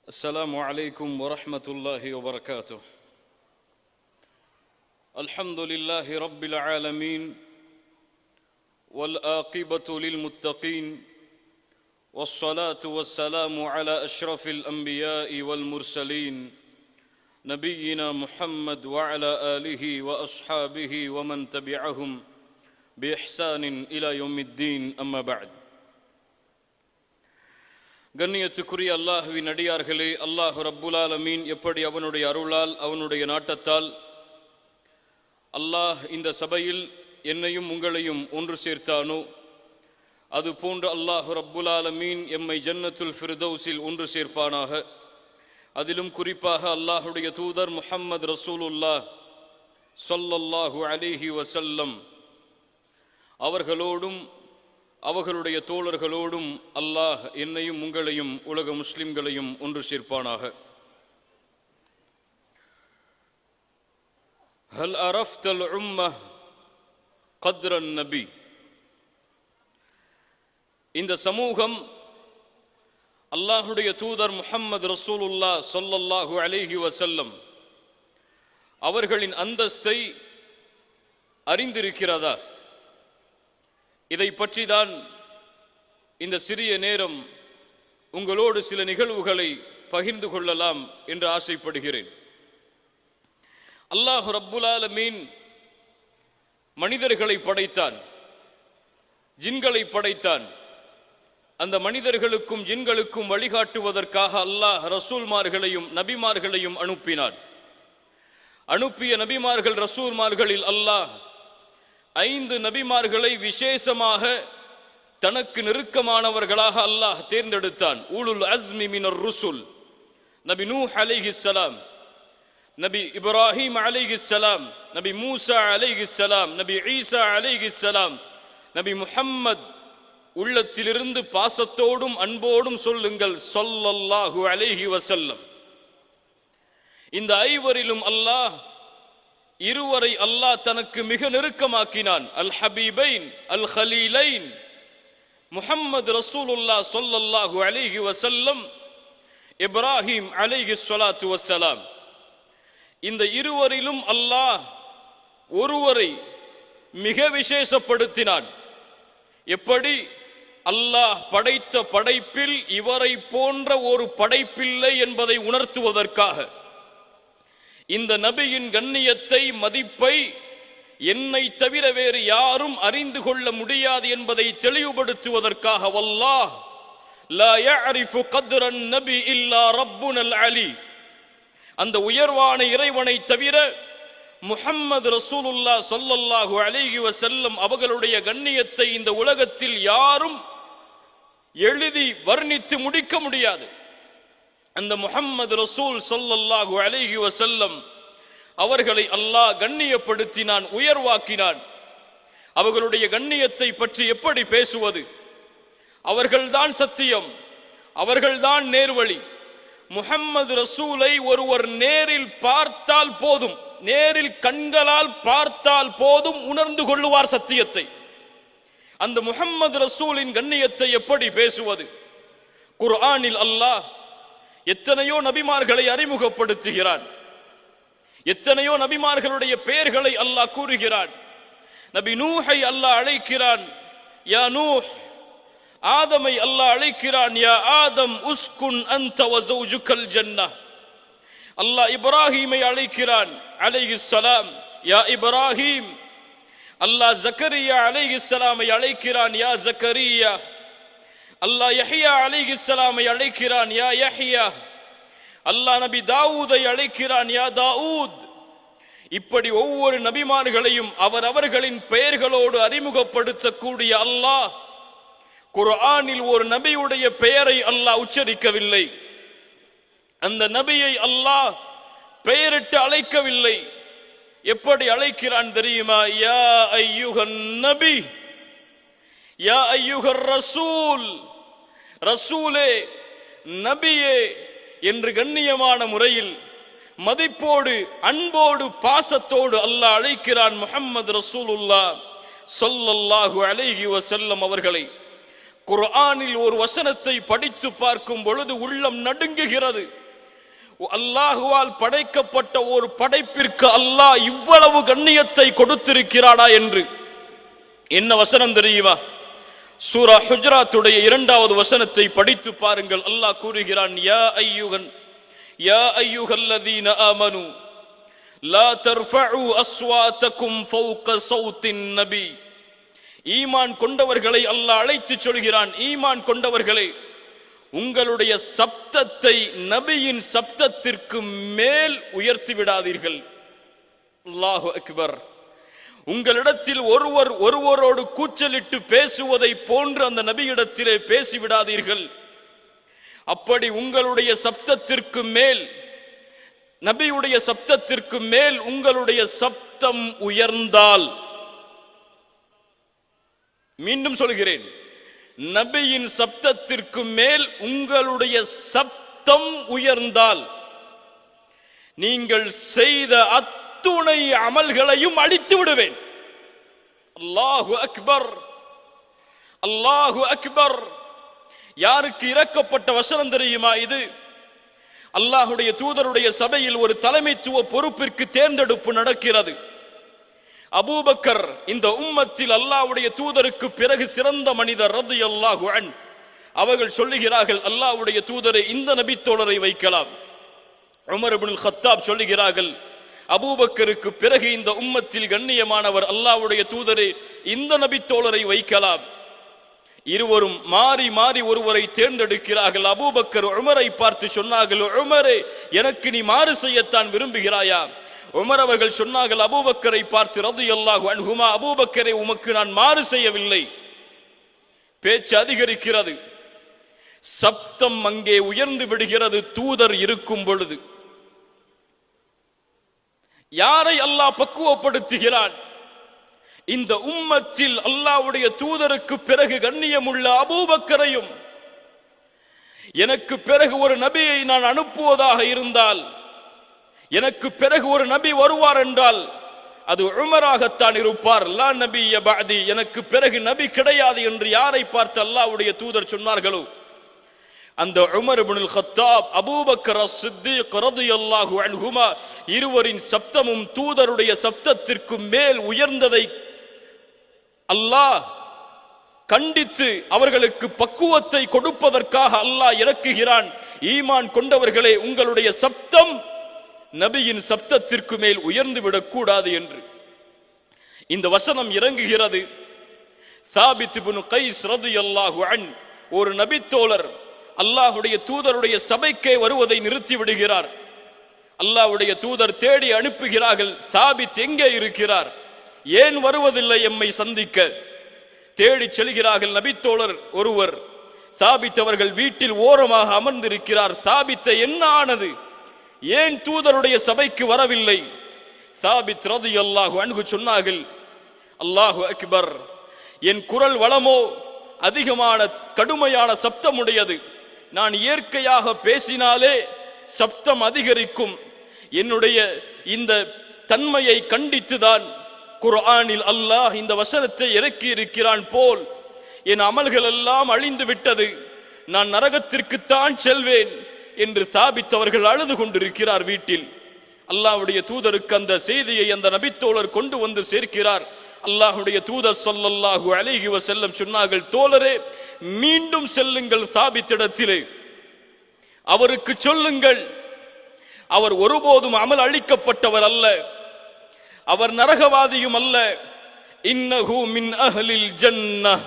السلام عليكم ورحمة الله وبركاته. الحمد لله رب العالمين والعاقبة للمتقين والصلاة والسلام على أشرف الأنبياء والمرسلين نبينا محمد وعلى آله وأصحابه ومن تبعهم بإحسان إلى يوم الدين. أما بعد. கண்ணியத்துக்குரிய அல்லாஹ்வின் அடியார்களே, அல்லாஹ் ரப்புல் ஆலமீன் எப்படி அவனுடைய அருளால் அவனுடைய நாட்டத்தால் அல்லாஹ் இந்த சபையில் என்னையும் உங்களையும் ஒன்று சேர்த்தானோ, அது போன்று அல்லாஹ் ரப்புல் ஆலமீன் எம்மை ஜன்னத்துல் ஃபிர்தௌஸில் ஒன்று சேர்ப்பானாக. அதிலும் குறிப்பாக அல்லாஹுடைய தூதர் முஹம்மது ரசூலுல்லாஹ் ஸல்லல்லாஹு அலைஹி வஸல்லம் அவர்களோடும் அவர்களுடைய தோழர்களோடும் அல்லாஹ் என்னையும் உங்களையும் உலக முஸ்லிம்களையும் ஒன்று சேர்ப்பானாக. ஹல் அரஃப்தல் உம்மஹ் கத்ரன் நபி. இந்த சமூகம் அல்லாஹுடைய தூதர் முஹம்மது ரசூலுல்லாஹ் ஸல்லல்லாஹு அலைஹி வஸல்லம் அவர்களின் அந்தஸ்தை அறிந்திருக்கிறதா? இதை பற்றி தான் இந்த சிறிய நேரம் உங்களோடு சில நிகழ்வுகளை பகிர்ந்து கொள்ளலாம் என்று ஆசைப்படுகிறேன். அல்லாஹ் ரப்புல் ஆலமீன் மனிதர்களை படைத்தான், ஜின்களை படைத்தான். அந்த மனிதர்களுக்கும் ஜின்களுக்கும் வழிகாட்டுவதற்காக அல்லாஹ் ரசூல்மார்களையும் நபிமார்களையும் அனுப்பினான். அனுப்பிய நபிமார்கள் ரசூல்மார்களில் அல்லாஹ் 5 நபிமார்களை விசேஷமாக தனக்கு நெருக்கமானவர்களாக அல்லாஹ் தேர்ந்தெடுத்தான். ஊலுல் அஸ்மி மினர் ருசுல் நபி நூஹ் அலைஹிஸ்ஸலாம், நபி இப்ராஹிம் அலைஹிஸ்ஸலாம், நபி மூசா அலைஹிஸ்ஸலாம், நபி ஈசா அலைஹிஸ்ஸலாம், நபி முஹம்மத். உள்ளத்திலிருந்து பாசத்தோடும் அன்போடும் சொல்லுங்கள் ஸல்லல்லாஹு அலைஹி வஸல்லம். இந்த 5வரிலும் அல்லாஹ் இருவரை அல்லாஹ் தனக்கு மிக நெருக்கமாக்கினான். அல் ஹபீபைன் அல் ஹலீலைன் முஹம்மது ரசூலுல்லாஹ் ஸல்லல்லாஹு அலைஹி வஸல்லம், இப்ராஹிம் அலைஹி ஸலாத்து வஸ்ஸலாம். இந்த இருவரிலும் அல்லாஹ் ஒருவரை மிக விசேஷப்படுத்தினான். எப்படி? அல்லாஹ் படைத்த படைப்பில் இவரை போன்ற ஒரு படைப்பில்லை என்பதை உணர்த்துவதற்காக. இந்த நபியின் கண்ணியத்தை மதிப்பை என்னை தவிர வேறு யாரும் அறிந்து கொள்ள முடியாது என்பதை தெளிவுபடுத்துவதற்காக வல்லாஹ் லா யஅரிஃபு கத்ரன் நபி இல்லா ரப்புனல் அலி. அந்த உயர்வான இறைவனை தவிர முஹம்மது ரசூலுல்லாஹ் ஸல்லல்லாஹு அலைஹி வஸல்லம் அவர்களுடைய கண்ணியத்தை இந்த உலகத்தில் யாரும் எழுதி வர்ணித்து முடிக்க முடியாது. அந்த முஹம்மது ரசூல் ஸல்லல்லாஹு அலைஹி வஸல்லம் அவர்களை அல்லாஹ் கண்ணியப்படுத்தினான், உயர்வாக்கினான். அவர்களுடைய கண்ணியத்தை பற்றி எப்படி பேசுவது? அவர்கள்தான் சத்தியம், அவர்கள்தான் நேர்வழி. முஹம்மது ரசூலை ஒருவர் நேரில் பார்த்தால் போதும், நேரில் கண்களால் பார்த்தால் போதும் உணர்ந்து கொள்ளுவார் சத்தியத்தை. அந்த முஹம்மது ரசூலின் கண்ணியத்தை எப்படி பேசுவது? குர்ஆனில் அல்லாஹ் எத்தனையோ நபிமார்களை அறிமுகப்படுத்துகிறான், எத்தனையோ நபிமார்களுடைய பெயர்களை அல்லாஹ் கூறுகிறான். நபி நூஹை அல்லாஹ் அழைக்கிறான், யா நூஹ். ஆதமை அல்லாஹ் அழைக்கிறான், யா ஆதம் உஸ்குன் அன்த வ ஸௌஜுகல் ஜன்னah. அல்லாஹ் இப்ராஹீமை அழைக்கிறான் அலைஹிஸ்ஸலாம், யா இப்ராஹீம். அல்லாஹ் ஜக்கரியா அலைஹிஸ்ஸலாமை அழைக்கிறான், யா ஜக்கரியா. அல்லாஹ் யஹ்யா அலைஹிஸ்ஸலாமை அழைக்கிறான், யா யஹ்யா. அல்லாஹ் நபி தாவூதை அழைக்கிறான், யா தாவூத். இப்படி ஒவ்வொரு நபிமார்களையும் அவரவர்களின் பெயர்களோடு அறிமுகப்படுத்தக்கூடிய அல்லாஹ் குர்ஆனில் ஒரு நபியுடைய பெயரை அல்லாஹ் உச்சரிக்கவில்லை. அந்த நபியை அல்லாஹ் பெயரிட்டு அழைக்கவில்லை. எப்படி அழைக்கிறான் தெரியுமா? யா அய்யுஹன் நபி, யா அய்யுஹர் ரசூல். ரசூலே, நபியே என்று கண்ணியமான முறையில் மதிப்போடு அன்போடு பாசத்தோடு அல்லாஹ் அழைக்கிறான் முஹம்மது ரசூலுல்லாஹ் ஸல்லல்லாஹு அலைஹி வஸல்லம் அவர்களை. குர்ஆனில் ஒரு வசனத்தை படித்து பார்க்கும் பொழுது உள்ளம் நடுங்குகிறது. அல்லாஹுவால் படைக்கப்பட்ட ஒரு படைப்பிற்கு அல்லாஹ் இவ்வளவு கண்ணியத்தை கொடுத்திருக்கிறானா என்று. என்ன வசனம் தெரியுமா? சூரா ஹுஜராத்துடைய 2வது வசனத்தை படித்து பாருங்கள். அல்லாஹ் கூறுகிறான், யா அய்யுஹல்லதீன ஆமனு லா தர்ஃபஉ அஸ்வாதகும் ஃபௌக ஸௌத்தின் நபி. ஈமான் கொண்டவர்களை அல்லாஹ் அழைத்து சொல்கிறான், ஈமான் கொண்டவர்களே, உங்களுடைய சப்தத்தை நபியின் சப்தத்திற்கு மேல் உயர்த்தி விடாதீர்கள். அல்லாஹு அக்பர். உங்களிடத்தில் ஒருவரோடு கூச்சலிட்டு பேசுவதை போன்று அந்த நபியிடத்திலே பேசிவிடாதீர்கள். அப்படி உங்களுடைய சப்தத்திற்கு மேல், நபியுடைய சப்தத்திற்கு மேல் உங்களுடைய சப்தம் உயர்ந்தால், மீண்டும் சொல்கிறேன், நபியின் சப்தத்திற்கு மேல் உங்களுடைய சப்தம் உயர்ந்தால் நீங்கள் செய்த அத்துணை அமல்களையும் அழித்து விடுவேன். அல்லாஹு அக்பர், அல்லாஹு அக்பர். யாருக்கு இறக்கப்பட்ட வசனம் தெரியுமா இது? அல்லாஹுடைய தூதருடைய சபையில் ஒரு தலைமைத்துவ பொறுப்பிற்கு தேர்ந்தெடுப்பு நடக்கிறது. அபூபக்கர் இந்த உம்மத்தில் அல்லாஹ்வுடைய தூதருக்கு பிறகு சிறந்த மனிதர் ரலியல்லாஹு அன்ஹு. அவர்கள் சொல்லுகிறார்கள், அல்லாஹ்வுடைய தூதரை இந்த நபி தோழரை வைக்கலாம். உமர் இப்னுல் கத்தாப் சொல்லுகிறார்கள், அபூபக்கருக்கு பிறகு இந்த உம்மத்தில் கண்ணியமானவர் அல்லாஹ்வுடைய தூதரை இந்த நபி தோழரை வைக்கலாம். இருவரும் மாறி மாறி ஒருவரை தேர்ந்தெடுக்கிறார்கள். அபூபக்கர் உமரை பார்த்து சொன்னார்கள், உமரே, எனக்கு நீ மாறு செய்யத்தான் விரும்புகிறாயா? உமர் அவர்கள் சொன்னார்கள் அபூபக்கரை பார்த்து, ரலியல்லாஹு அன்ஹுமா, அபூபக்கரை, உமக்கு நான் மாறு செய்யவில்லை. பேச்சு அதிகரிக்கிறது, சப்தம் அங்கே உயர்ந்து விடுகிறது. தூதர் இருக்கும் பொழுது யாரை அல்லாஹ் பக்குவப்படுத்துகிறான்? இந்த உம்மத்தில் அல்லாஹ்வுடைய தூதருக்கு பிறகு கண்ணியமுள்ள அபூபக்கரையும், எனக்கு பிறகு ஒரு நபியை நான் அனுப்புவதாக இருந்தால், எனக்கு பிறகு ஒரு நபி வருவார் என்றால் அது உமராகத்தான் இருப்பார். லா நபிய பஅதி, எனக்கு பிறகு நபி கிடையாது என்று யாரை பார்த்து அல்லாஹ்வுடைய தூதர் சொன்னார்களோ அந்த உமர் இப்னுல் கத்தாப், அபூபக்கர் அஸ்-சித்தீக் ரலியல்லாஹு அன்ஹுமா இருவரின் சப்தமும் தூதருடைய சப்தத்திற்கு மேல் உயர்ந்ததை அல்லாஹ் கண்டித்து அவர்களுக்கு பக்குவத்தை கொடுப்பதற்காக அல்லாஹ் இறக்குகிறான், ஈமான் கொண்டவர்களே, உங்களுடைய சப்தம் நபியின் சப்தத்திற்கு மேல் உயர்ந்து விடக்கூடாது என்று. இந்த வசனம் இறங்குகிறது. சாபித் இப்னு கைஸ் ரலியல்லாஹு அன்ஹு ஒரு நபி தோழர் அல்லாஹ்வுடைய தூதருடைய சபைக்கே வருவதை நிறுத்தி விடுகிறார். அல்லாஹ்வுடைய தூதர் தேடி அனுப்புகிறார்கள், சாபித் எங்கே இருக்கிறார், ஏன் வருவதில்லை எம்மை சந்திக்க? தேடி செல்கிறார்கள். நபி தோழர் ஒருவர், சாபித் அவர்கள் வீட்டில் ஓரமாக அமர்ந்திருக்கிறார். சாபித்தை என்ன ஆனது, ஏன் தூதருடைய சபைக்கு வரவில்லை? சாபித் ரலியல்லாஹு அன்ஹு சொன்னார்கள், அல்லாஹு அக்பர், என் குரல் வளமோ அதிகமான கடுமையான சப்தமுடையது. நான் இயற்கையாக பேசினாலே சப்தம் அதிகரிக்கும். என்னுடைய இந்த தன்மையை கண்டித்துதான் குர்ஆனில் அல்லாஹ் இந்த வசனத்தை இறக்கி இருக்கிறான் போல் என் அமல்கள் எல்லாம் அழிந்து விட்டது, நான் நரகத்திற்குத்தான் செல்வேன் என்று சாபித் அவர்கள் அழுது கொண்டிருக்கிறார் வீட்டில். அல்லாஹ்வுடைய தூதருக்கு அந்த செய்தியை அந்த நபித்தோழர் கொண்டு வந்து சேர்க்கிறார். அல்லாஹ்வுடைய தூதர் ஸல்லல்லாஹு அலைஹி வஸல்லம் சொன்னார்கள், தோழரே, மீண்டும் செல்லுங்கள் சாபித்திடத்திலே, அவருக்கு சொல்லுங்கள், அவர் ஒருபோதும் அமல் அளிக்கப்பட்டவர் அல்ல, அவர் நரகவாதியும் அல்ல, இன்னஹு மின் அஹ்லில் ஜன்னஹ்,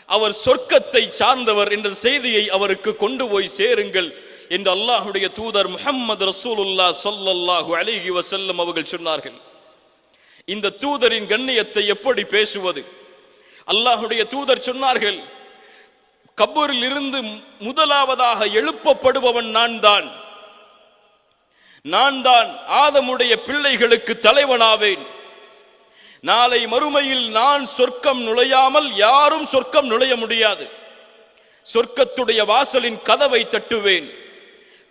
அவர் சொர்க்கத்தை சார்ந்தவர் என்ற செய்தியை அவருக்கு கொண்டு போய் சேருங்கள் என்று அல்லாஹ்வுடைய தூதர் முஹம்மது ரசூலுல்லாஹ் ஸல்லல்லாஹு அலைஹி வஸல்லம் அவர்கள் சொன்னார்கள். இந்த தூதரின் கண்ணியத்தை எப்படி பேசுவது? அல்லாஹ்வுடைய தூதர் சொன்னார்கள், கபரில் இருந்து முதலாவதாக எழுப்பப்படுபவன் நான் தான் ஆதமுடைய பிள்ளைகளுக்கு தலைவனாவேன். நாளை மறுமையில் நான் சொர்க்கம் நுழையாமல் யாரும் சொர்க்கம் நுழைய முடியாது. சொர்க்கத்துடைய வாசலின் கதவை தட்டுவேன்.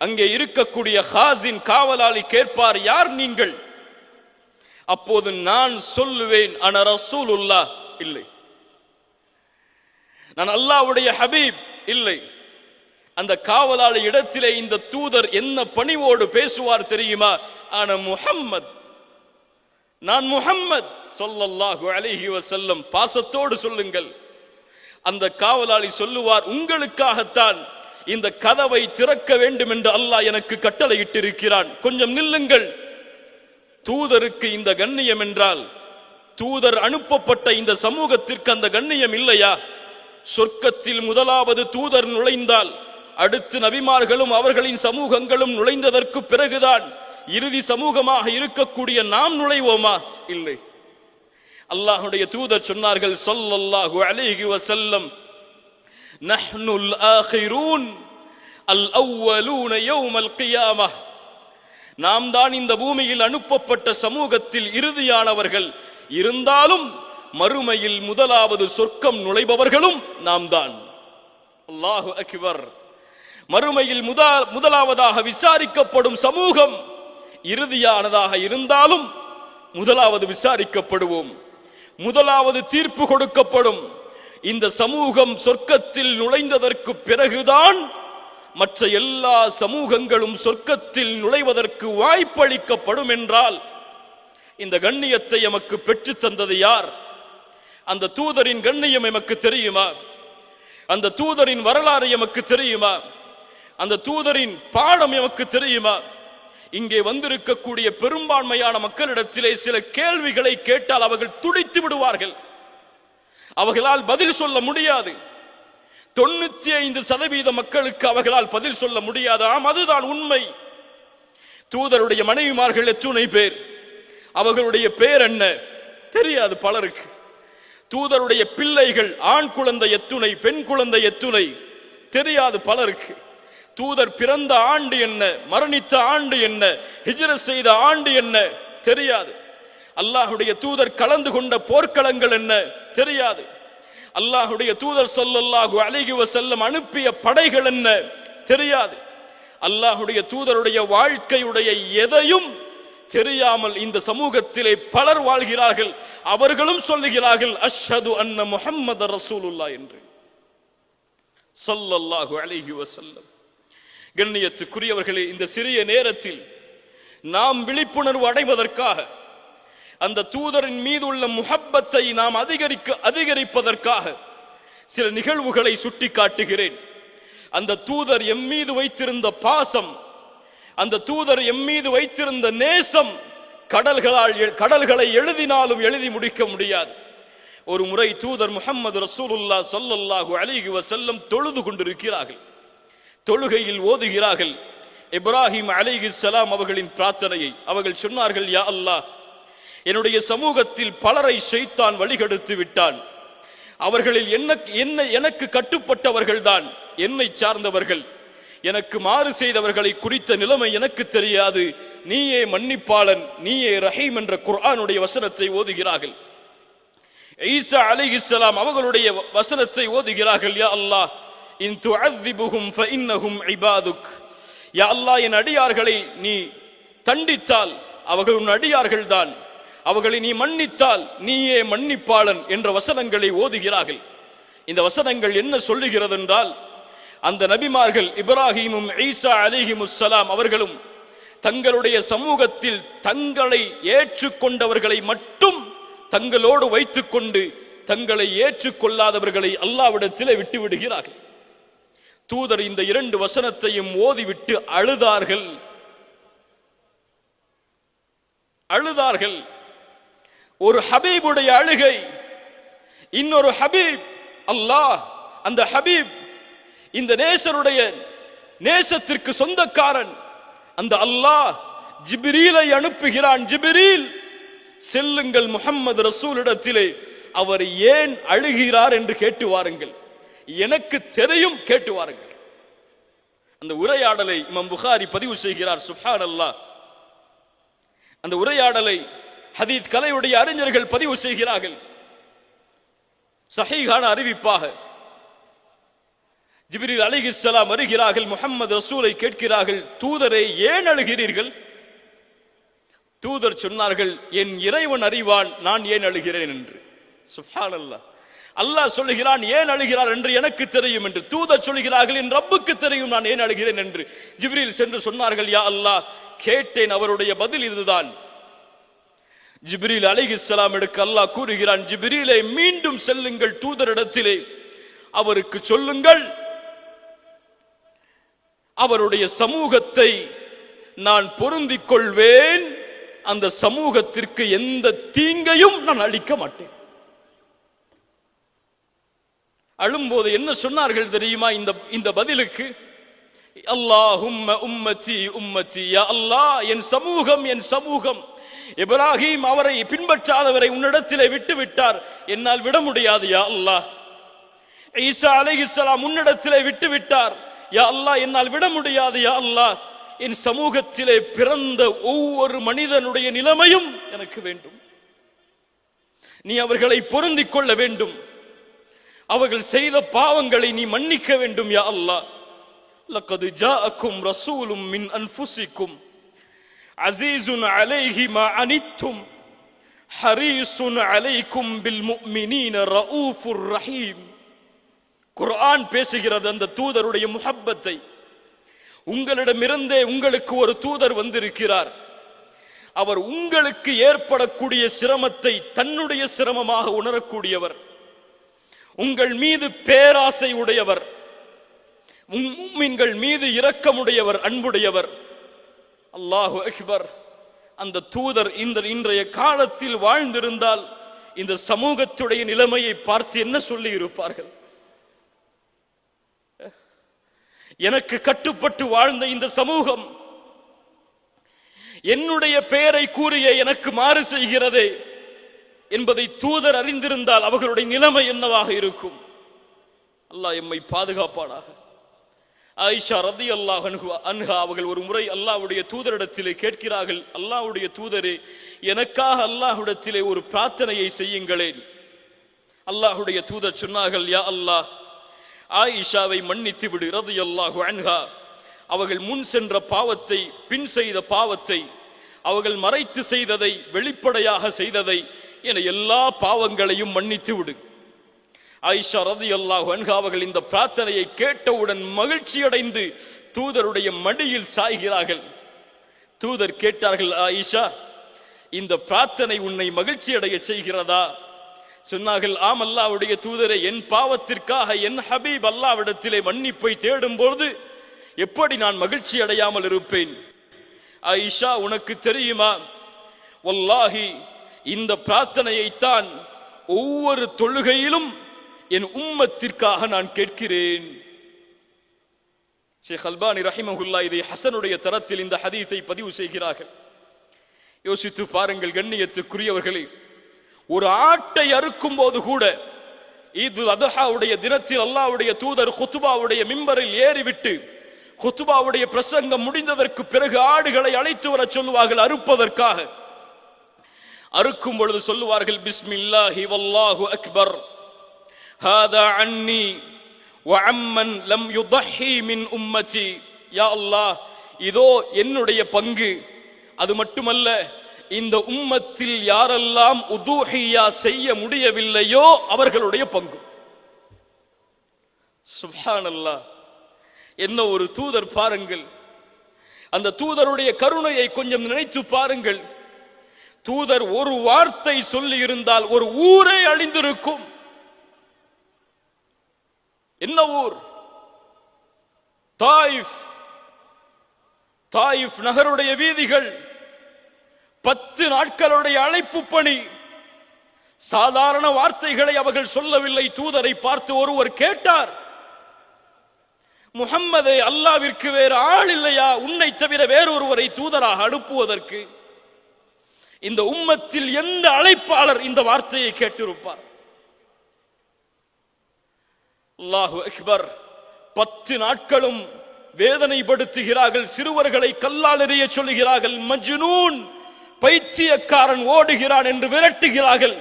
அங்கே இருக்கக்கூடிய ஹாசின் காவலாளி கேட்பார், யார் நீங்கள்? அப்போது நான் சொல்லுவேன், அன ரசூலுல்லாஹ், இல்லை, நான் அல்லாஹ்வுடைய ஹபீப் இல்லை. அந்த காவலாளி இடத்திலே இந்த தூதர் என்ன பணிவோடு பேசுவார் தெரியுமா? ஆனா முஹம்மத், நான் முஹம்மத் ஸல்லல்லாஹு அலைஹி வஸல்லம். பாசத்தோடு சொல்லுங்கள். அந்த காவலாளி சொல்லுவார், உங்களுக்காகத்தான் இந்த கதவை திறக்க வேண்டும் என்று அல்லாஹ் எனக்கு கட்டளையிட்டிருக்கிறான், கொஞ்சம் நில்லுங்கள். தூதருக்கு இந்த கண்ணியம் என்றால் தூதர் அனுப்பப்பட்ட இந்த சமூகத்திற்கு அந்த கண்ணியம் இல்லையா? சொர்க்கத்தில் முதலாவது தூதர் நுழைந்தால் அடுத்து நபிமார்களும் அவர்களின் சமூகங்களும் நுழைந்ததற்கு பிறகுதான் இறுதி சமூகமாக இருக்கக்கூடிய நாம் நுழைவோமா? இல்லை. அல்லாஹ்வுடைய தூதர் சொன்னார்கள் ஸல்லல்லாஹு அலைஹி வஸல்லம், நஹ்னுல் ஆகிரூன் அல் அவ்வலூன யௌமல் கியாமஹ். நாம் தான் இந்த பூமியில் அனுப்பப்பட்ட சமூகத்தில் இறுதியானவர்கள். இருந்தாலும் மறுமையில் முதலாவது சொர்க்கம் நுழைபவர்களும் நாம் தான். அல்லாஹு அக்பர். மறுமையில் முதலாவதாக விசாரிக்கப்படும் சமூகம் இறுதியானதாக இருந்தாலும் முதலாவது விசாரிக்கப்படுவோம், முதலாவது தீர்ப்பு கொடுக்கப்படும். இந்த சமூகம் சொர்க்கத்தில் நுழைந்ததற்கு பிறகுதான் மற்ற எல்லா சமூகங்களும் சொர்க்கத்தில் நுழைவதற்கு வாய்ப்பளிக்கப்படும் என்றால் இந்த கண்ணியத்தை எமக்கு பெற்று தந்தது யார்? அந்த தூதரின் கண்ணியம் எமக்கு தெரியுமா? அந்த தூதரின் வரலாறு எமக்கு தெரியுமா? அந்த தூதரின் பாடம் எமக்கு தெரியுமா? இங்கே வந்திருக்கக்கூடிய பெரும்பான்மையான மக்களிடத்திலே சில கேள்விகளை கேட்டால் அவர்கள் துடித்து விடுவார்கள். அவர்களால் பதில் சொல்ல முடியாது. 95% மக்களுக்கு அவர்களால் பதில் சொல்ல முடியாது. அதுதான் உண்மை. தூதருடைய மனைவிமார்கள் எத்துணை பேர்? அவர்களுடைய பேர் என்ன தெரியாது பலருக்கு. தூதருடைய பிள்ளைகள், ஆண் குழந்தை எத்துணை, பெண் குழந்தை எத்துணை தெரியாது பலருக்கு. தூதர் பிறந்த ஆண்டு என்ன, மரணித்த ஆண்டு என்ன, ஹிஜ்ரத் செய்த ஆண்டு என்ன தெரியாது. அல்லாஹ்வுடைய தூதர் கலந்து கொண்ட போர்க்களங்கள் என்ன தெரியாது. அல்லாஹ்வுடைய தூதர் ஸல்லல்லாஹு அலைஹி வஸல்லம் அனுப்பிய படைகள் என்ன தெரியாது. அல்லாஹ்வுடைய தூதருடைய வாழ்க்கையுடைய எதையும் தெரியாமல் இந்த சமூகத்திலே பலர் வாழ்கிறார்கள். அவர்களும் சொல்லுகிறார்கள் அஷ்ஹது அன்ன முஹம்மது ரசூலுல்லாஹ் என்று ஸல்லல்லாஹு அலைஹி வஸல்லம். கண்ணியத்துக்குரியவர்களே, இந்த சிறிய நேரத்தில் நாம் விழிப்புணர்வு அடைவதற்காக, அந்த தூதரின் மீது உள்ள முஹப்பத்தை நாம் அதிகரிப்பதற்காக சில நிகழ்வுகளை சுட்டி காட்டுகிறேன். அந்த தூதர் எம் மீது வைத்திருந்த பாசம், அந்த தூதர் எம் மீது வைத்திருந்த நேசம் கடல்களை எழுதினாலும் எழுதி முடிக்க முடியாது. ஒரு முறை தூதர் முஹம்மது ரசூலுல்லாஹ் ஸல்லல்லாஹு அலைஹி வஸல்லம் தொழுது கொண்டிருக்கிறார்கள். தொழுகையில் ஓதுகிறார்கள் இப்ராஹிம் அலைஹிஸ்ஸலாம் அவர்களின் பிரார்த்தனையை. அவர்கள் சொன்னார்கள், யா அல்லாஹ், என்னுடைய சமூகத்தில் பலரை ஷைத்தான் வழிகெடுத்து விட்டான். அவர்களில் எனக்கு கட்டுப்பட்டவர்கள் தான் என்னை சார்ந்தவர்கள். எனக்கு மாறு செய்தவர்களை குறித்த நிலைமை எனக்கு தெரியாது. நீயே மன்னிப்பாளன், நீயே ரஹீம் என்ற குர்ஆனுடைய வசனத்தை ஓதுகிறார்கள். ஈசா அலைஹிஸ்ஸலாம் அவர்களுடைய வசனத்தை ஓதுகிறார்கள். யா அல்லாஹ், இன் துஅذிபுஹும் ஃபஇன்னஹும் இபாதுக். யா அல்லாஹ், என் அடியார்களை நீ தண்டித்தால் அவர்கள் உன் அடியார்கள் தான், அவர்களை நீ மன்னித்தால் நீயே மன்னிப்பாளன் என்ற வசனங்களை ஓதுகிறார்கள். இந்த வசனங்கள் என்ன சொல்லுகிறது என்றால், அந்த நபிமார்கள் இப்ராஹிமும் ஈசா அலைஹிமுஸ்ஸலாம் அவர்களும் தங்களுடைய சமூகத்தில் தங்களை ஏற்றுக்கொண்டவர்களை மட்டும் தங்களோடு வைத்துக் கொண்டு தங்களை ஏற்றுக்கொள்ளாதவர்களை அல்லாஹ்விடத்திலே விட்டு விடுகிறார்கள். தூதர் இந்த 2 வசனத்தையும் ஓதிவிட்டு அழுதார்கள். ஒரு ஹபீபுடைய அழுகை, இன்னொரு ஹபீப் அல்லாஹ். அந்த ஹபீப் இந்த நேசருடைய நேசத்திற்கு சொந்தக்காரன். அந்த அல்லாஹ் ஜிப்ரீலை அனுப்புகிறான். ஜிப்ரீல், செல்லுங்கள் முஹம்மது ரசூலிடத்திலே, அவர் ஏன் அழுகிறார் என்று கேட்டு வாருங்கள், எனக்கு தெரியும், கேட்டு வாருங்கள். அந்த உரையாடலை இமாம் புகாரி பதிவு செய்கிறார். சுப்ஹானல்லாஹ். அந்த உரையாடலை ஹதீஸ் கலையுடைய அறிஞர்கள் பதிவு செய்கிறார்கள். சஹீஹான அறிவிப்பாக ஜிப்ரீல் அலைஹிஸ்ஸலாம் வருகிறார்கள். முஹம்மது ரசூலை கேட்கிறார்கள், தூதரே ஏன் அழுகிறீர்கள்? தூதர் சொன்னார்கள், என் இறைவன் அறிவான் நான் ஏன் அழுகிறேன் என்று. சுப்ஹானல்லாஹ். அல்லாஹ் சொல்லுகிறான் ஏன் அழுகிறார் என்று எனக்கு தெரியும் என்று. தூதர் சொல்கிறார்கள் என் ரப்புக்கு தெரியும் நான் ஏன் அழுகிறேன் என்று. ஜிப்ரீல் சென்று சொன்னார்கள், யா அல்லாஹ் கேட்டேன், அவருடைய பதில் இதுதான். ஜிப்ரீல் அலைஹிஸ்ஸலாம் எடுக்க அல்லாஹ் கூறுகிறான், ஜிப்ரீலே மீண்டும் செல்லுங்கள் தூதரிடத்திலே, அவருக்கு சொல்லுங்கள் அவருடைய சமூகத்தை நான் பொருந்திக் கொள்வேன், அந்த சமூகத்திற்கு எந்த தீங்கையும் நான் அளிக்க மாட்டேன். அழும்போது என்ன சொன்னார்கள் தெரியுமா இந்த பதிலுக்கு? அல்லாஹும்ம உம்மதி உம்மதி, யா அல்லாஹ் என் சமூகம் என் சமூகம். இப்ராஹிம் அவரை பின்பற்றாதவரை உன்னிடத்திலே விட்டு விட்டார், என்னால் விட முடியாது யா அல்லாஹ். ஈசா அலைஹிஸ்ஸலாம் உன்னிடத்திலே விட்டு விட்டார், யா அல்லாஹ் என்னால் விட முடியாது யா அல்லாஹ். என் சமூகத்திலே பிறந்த ஒவ்வொரு மனிதனுடைய நிலைமையும் எனக்கு வேண்டும். நீ அவர்களை பொருந்திக் கொள்ள வேண்டும், அவர்கள் செய்த பாவங்களை நீ மன்னிக்க வேண்டும் யா அல்லாஹ். லக்கத் ஜாஅக்கும் ரசூலும் மின் அன்ஃபுசிக்கும் அஸீஸுன் அலைஹி மா அனித்தும் ஹரீஸுன் அலைக்கும் பில் முஃமினீன ரഊஃபுர் ரஹீம். குர்ஆன் பேசுகிறது அந்த தூதருடைய முஹப்பத்தை. உங்களிடமிருந்தே உங்களுக்கு ஒரு தூதர் வந்திருக்கிறார், அவர் உங்களுக்கு ஏற்படக்கூடிய சிரமத்தை தன்னுடைய சிரமமாக உணரக்கூடியவர், உங்கள் மீது பேராசை உடையவர், முஃமின்கள் மீது இரக்கமுடையவர், அன்புடையவர். அல்லாஹு அக்பர். அந்த தூதர் இன்றைய காலத்தில் வாழ்ந்திருந்தால் இந்த சமூகத்துடைய நிலைமையை பார்த்து என்ன சொல்லி இருப்பார்கள்? எனக்கு கட்டுப்பட்டு வாழ்ந்த இந்த சமூகம் என்னுடைய பெயரை கூறிய எனக்கு மாறு செய்கிறதே என்பதை தூதர் அறிந்திருந்தால் அவர்களுடைய நிலைமை என்னவாக இருக்கும்? அல்லாஹ் எம்மை பாதுகாப்பானாக. ஆயிஷா ரலியல்லாஹு அன்ஹா அவர்கள் ஒரு முறை அல்லாஹ்வுடைய தூதரிடத்திலே கேட்கிறார்கள், அல்லாஹ்வுடைய தூதரே, எனக்காக அல்லாஹ்விடத்திலே ஒரு பிரார்த்தனையை செய்யுங்களேன். அல்லாஹ்வுடைய தூதர் சொன்னார்கள், யா அல்லாஹ் ஆயிஷாவை மன்னித்து விடு ரலியல்லாஹு அன்ஹா. அவர்கள் முன் சென்ற பாவத்தை, பின் செய்த பாவத்தை, அவர்கள் மறைத்து செய்ததை, வெளிப்படையாக செய்ததை என எல்லா பாவங்களையும் மன்னித்து விடு. ஆயிஷா ரலியல்லாஹு அன்ஹா அவர்கள் இந்த பிரார்த்தனையை கேட்டவுடன் மகிழ்ச்சி அடைந்து தூதருடைய மடியில் சாய்கிறார்கள். தூதர் கேட்டார்கள், ஆயிஷா இந்த பிரார்த்தனை உன்னை மகிழ்ச்சி அடைய செய்கிறதா? சொன்னார்கள், ஆம் அல்லாஹ்வுடைய தூதரே, என் பாவத்திற்காக என் ஹபீப் அல்லாஹ்விடத்திலே மன்னிப்பை தேடும் பொழுது எப்படி நான் மகிழ்ச்சி அடையாமல் இருப்பேன்? ஆயிஷா உனக்கு தெரியுமா, வல்லாஹி இந்த பிரார்த்தனையைத்தான் ஒவ்வொரு தொழுகையிலும் என் உம்மத்திற்காக நான் கேட்கிறேன். ஷேக் அல்பானி ரஹிமஹுல்லாஹ் இதை ஹசனுடைய தரத்தில் இந்த ஹதீஸை பதிவு செய்கிறார்கள். யோசித்து பாருங்கள் கண்ணியத்துக்குரியவர்களே, ஒரு ஆட்டை அறுக்கும் போது கூட ஈதுல் அத்ஹாவுடைய தினத்தில் அல்லாஹ்வுடைய தூதர் குத்பாவுடைய மிம்பரில் ஏறிவிட்டு குத்பாவுடைய பிரசங்கம் முடிந்ததற்கு பிறகு ஆடுகளை அழைத்து வர சொல்லுவார்கள் அறுப்பதற்காக. அறுக்கும் பொழுது சொல்லுவார்கள், பிஸ்மில்லாஹி வல்லாஹு அக்பர், ஹாதா அன்னி வ அம்மன் லம் யுதஹி மின் உம்மதி. யா அல்லாஹ் இதோ என்னுடைய பங்கு, அது மட்டுமல்ல இந்த உம்மத்தில் யாரெல்லாம் உதூஹியா செய்ய முடியவில்லையோ அவர்களுடைய பங்கு. சுப்ஹானல்லாஹ், என்ன ஒரு தூதர் பாருங்கள். அந்த தூதருடைய கருணையை கொஞ்சம் நினைத்து பாருங்கள். தூதர் ஒரு வார்த்தை சொல்லி இருந்தால் ஒரு ஊரே அழிந்திருக்கும். என்ன ஊர்? தாயிஃப். தாயிஃப் நகருடைய வீதிகள் 10 நாட்களுடைய அழைப்பு பணி. சாதாரண வார்த்தைகளை அவர்கள் சொல்லவில்லை. தூதரை பார்த்து ஒருவர் கேட்டார், முஹம்மதே, அல்லாஹ்விற்கு வேறு ஆள் இல்லையா உன்னை தவிர வேறொருவரை தூதராக அனுப்புவதற்கு? இந்த உம்மத்தில் எந்த அழைப்பாளர் இந்த வார்த்தையை கேட்டிருப்பார்? அல்லாஹு அக்பர். 10 நாட்களும் வேதனைப்படுத்துகிறார்கள். சிறுவர்களை கல்லால் எறிய சொல்லுகிறார்கள். மஜ்னூன், பைத்தியக்காரன் ஓடுகிறான் என்று விரட்டுகிறார்கள்.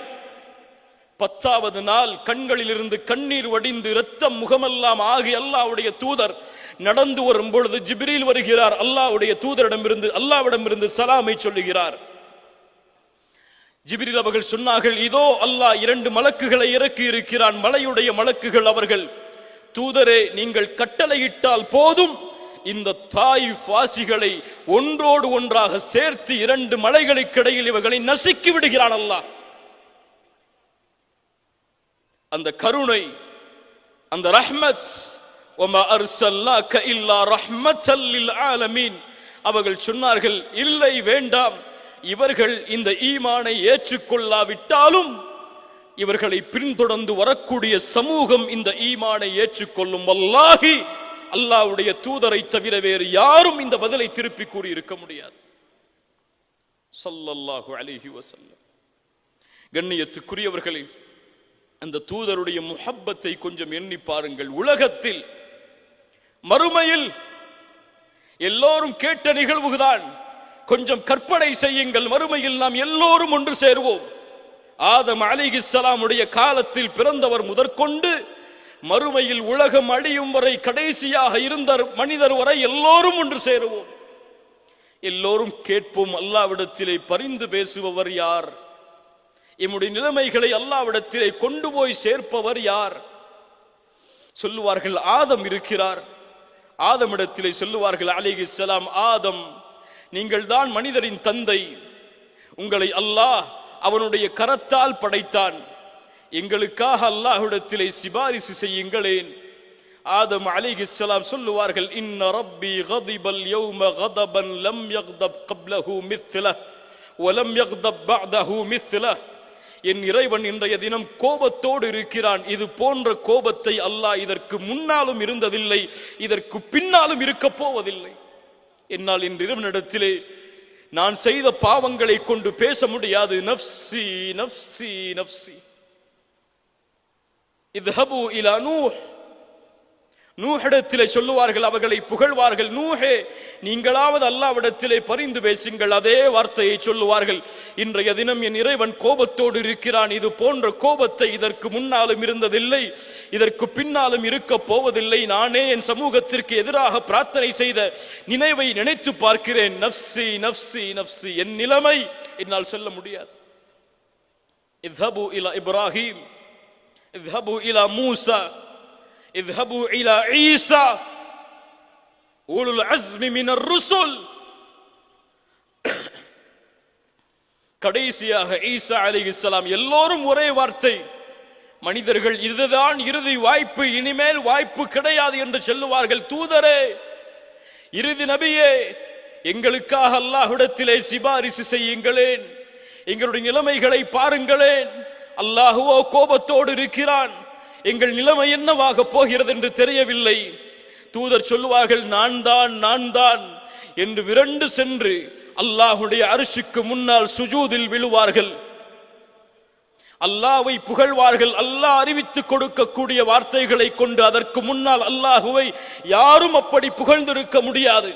10வது நாள் கண்களில் இருந்து கண்ணீர் வடிந்து இரத்தம் முகமெல்லாம் ஆகி அல்லாஹ்வுடைய தூதர் நடந்து வரும் பொழுது ஜிப்ரீல் வருகிறார். அல்லாஹ்வுடைய தூதரிடமிருந்து அல்லாஹ்விடமிருந்து சலாமை சொல்லுகிறார். ஜிப்ரீல் அவர்கள் சொன்னார்கள், இதோ அல்லாஹ் 2 மலக்குகளை இறக்கி இருக்கிறான், மலையுடைய மலக்குகள். அவர்கள், தூதரே, நீங்கள் கட்டளையிட்டால் போதும், இந்த தாயிஃப் வாசிகளை ஒன்றோடு ஒன்றாக சேர்த்து 2 மலைகளுக்கு இடையில் இவர்களை நசுக்கி விடுகிறான் அல்லாஹ். அந்த கருணை, அந்த ரஹ்மத், வமா அர்ஸல்னாக இல்லா ரஹ்மத்தல் லில் ஆலமீன். அவர்கள் சொன்னார்கள், இல்லை, வேண்டாம், இவர்கள் இந்த ஈமானை ஏற்றுக்கொள்ளாவிட்டாலும் இவர்களை பின்தொடர்ந்து வரக்கூடிய சமூகம் இந்த ஈமானை ஏற்றுக்கொள்ளும். வல்லாஹி, அல்லாஹ்வுடைய தூதரை தவிர வேறு யாரும் இந்த பதிலை திருப்பி கூறி இருக்க முடியாது. ஸல்லல்லாஹு அலைஹி வஸல்லம். கண்ணியத்துக்குரியவர்களே, அந்த தூதருடைய முஹப்பத்தை கொஞ்சம் எண்ணி பாருங்கள். உலகத்தில் மறுமையில் எல்லோரும் கேட்ட நிகழ்வுதான். கொஞ்சம் கற்பனை செய்யுங்கள், மறுமையில் நாம் எல்லோரும் ஒன்று சேருவோம். ஆதம் அலைஹிஸ்ஸலாமுடைய காலத்தில் பிறந்தவர் முதற்கொண்டு மறுமையில் உலகம் அழியும் வரை கடைசியாக இருந்த மனிதர் வரை எல்லோரும் ஒன்று சேருவோம். எல்லோரும் கேட்போம், அல்லாஹ்விடத்திலே பரிந்து பேசுபவர் யார்? எம்முடைய நிலைமைகளை அல்லாஹ்விடத்திலே கொண்டு போய் சேர்ப்பவர் யார்? சொல்லுவார்கள், ஆதம் இருக்கிறார். ஆதமிடத்திலே சொல்லுவார்கள் அலைஹிஸ்ஸலாம், ஆதம், நீங்கள் தான் மனிதரின் தந்தை. உங்களை அல்லாஹ் அவனுடைய கரத்தால் படைத்தான். எங்களுக்காக அல்லாஹ்விடத்திலே சிபாரிசு செய்யுங்களேன். ஆதம் அலைஹிஸ்ஸலாம் சொல்லுவார்கள், இன்ன ரப்பி கதிபல் யௌம கதபன் லம் யக்தப் கப்லஹு மித்லஹ் வலம் யக்தப் பஅதஹு மித்லஹ். என் இறைவன் இன்றைய தினம் கோபத்தோடு இருக்கிறான். இது போன்ற கோபத்தை அல்லாஹ் இதற்கு முன்னாலும் இருந்ததில்லை, இதற்கு பின்னாலும் இருக்க போவதில்லை. என்னால் இன்று இறைவனிடத்திலே நான் செய்த பாவங்களை கொண்டு பேச முடியாது. நஃப்ஸி நஃப்ஸி நஃப்ஸி. இத்ஹபு இலா நூஹ். நூஹிடத்திலே சொல்லுவார்கள், அவர்களை புகழ்வார்கள், நூஹே, நீங்களாவது அல்லாஹ்விடத்திலே பரிந்து பேசுங்கள். அதே வார்த்தையை சொல்லுவார்கள், இன்றைய தினம் என் இறைவன் கோபத்தோடு இருக்கிறான். இது போன்ற கோபத்தை இதற்கு முன்னாலும் இருந்ததில்லை, இதற்கு பின்னாலும் இருக்க போவதில்லை. நானே என் சமூகத்திற்கு எதிராக பிரார்த்தனை செய்த நினைவை நினைத்து பார்க்கிறேன். நஃப்ஸி நஃப்ஸி நஃப்ஸி. என் நிலைமை என்னால் சொல்ல முடியாது. இத்ஹபு இலா இப்ராஹிம், இத்ஹபு இலா மூசா, இத்ஹபு இலா ஈசா உலுல் அஸ்மி மினர் ருசுல். கடைசியாக ஈசா அலைஹிஸ்ஸலாம். எல்லோரும் ஒரே வார்த்தை, மனிதர்கள் இதுதான் இறுதி வாய்ப்பு, இனிமேல் வாய்ப்பு கிடையாது என்று சொல்லுவார்கள். தூதரே, இறுதி நபியே, எங்களுக்காக அல்லாஹ்விடத்திலே சிபாரிசு செய்யுங்களேன். எங்களுடைய நிலைமைகளை பாருங்களேன். அல்லாஹுவோ கோபத்தோடு இருக்கிறான். எங்கள் நிலைமை என்னவாக போகிறது என்று தெரியவில்லை. தூதர் சொல்லுவார்கள், நான் தான் என்று விரண்டு சென்று அல்லாஹுடைய அர்ஷுக்கு முன்னால் சுஜூதில் விழுவார்கள். அல்லாஹ்வை புகழ்வார்கள். அல்லாஹ் அறிவித்துக் கொடுக்கக்கூடிய வார்த்தைகளை கொண்டு அதற்கு முன்னால் அல்லாஹுவை யாரும் அப்படி புகழ்ந்திருக்க முடியாது.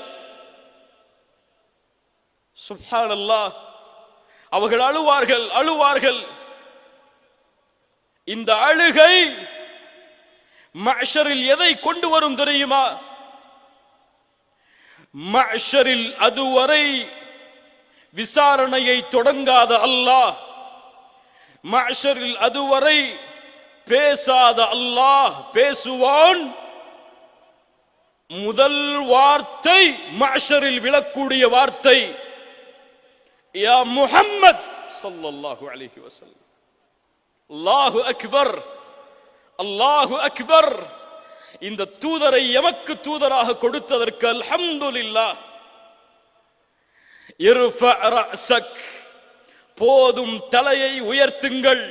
சுப்ஹானல்லாஹ். அவர்கள் அழுவார்கள். இந்த அழுகை மஹ்ஷரில் எதை கொண்டு வரும் தெரியுமா? மஹ்ஷரில் அதுவரை விசாரணையை தொடங்காத அல்லாஹ், மஹ்ஷரில் அதுவரை பேசாத அல்லாஹ் பேசுவான். முதல் வார்த்தை மஹ்ஷரில் விழக்கூடிய வார்த்தை, யா முஹம்மத் ஸல்லல்லாஹு அலைஹி வஸல்லம். அல்லாஹு அக்பர், அல்லாஹு அக்பர். இந்த தூதரை எமக்கு தூதராக கொடுத்ததற்கு அல்ஹம்துலில்லாஹ். இர்ஃபா ரஅஸக், போதும் தலையை உயர்த்துங்கள்.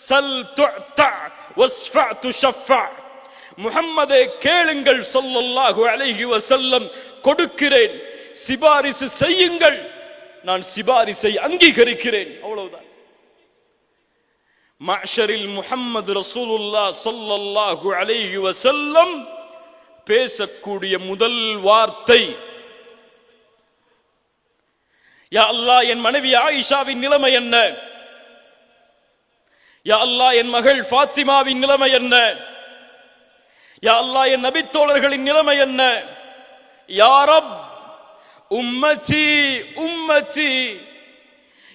சல் துஅதா வஸ்ஃபா துஷஃபா. முஹம்மதே, கேளுங்கள் ஸல்லல்லாஹு அலைஹி வஸல்லம், கொடுக்கிறேன். சிபாரிசு செய்யுங்கள், நான் சிபாரிசை அங்கீகரிக்கிறேன். அவ்வளவுதான். மஹ்ஷரில் முஹம்மது ரசூலுல்லாஹ் ஸல்லல்லாஹு அலைஹி வஸல்லம் பேசக்கூடிய முதல் வார்த்தை, யா அல்லாஹ், என் மனைவி ஆயிஷாவின் நிலைமை என்ன? யா அல்லாஹ், என் மகள் ஃபாத்திமாவின் நிலைமை என்ன? யா அல்லாஹ், என் நபித்தோழர்களின் நிலைமை என்ன? யா ரப், உம்மதி உம்மதி.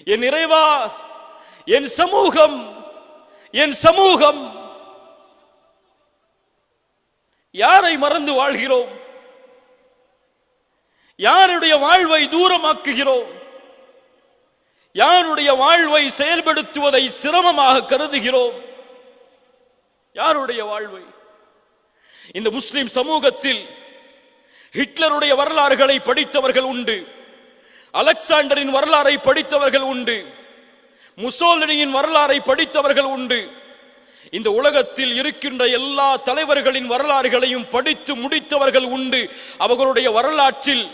என் இறைவா, என் சமூகம், என் சமூகம், யாரை மறந்து வாழ்கிறோம்? யாருடைய வாழ்வை தூரமாக்குகிறோம்? யாருடைய வாழ்வை செயல்படுத்துவதை சிரமமாக கருதுகிறோம்? யாருடைய வாழ்வை? இந்த முஸ்லிம் சமூகத்தில் ஹிட்லருடைய வரலாறுகளை படித்தவர்கள் உண்டு, அலெக்சாண்டரின் வரலாறை படித்தவர்கள் உண்டு, முசோலினியின் வரலாறை படித்தவர்கள் உண்டு. இந்த உலகத்தில் இருக்கின்ற எல்லா தலைவர்களின் வரலாறுகளையும் படித்து முடித்தவர்கள் உண்டு. அவர்களுடைய வரலாற்றில்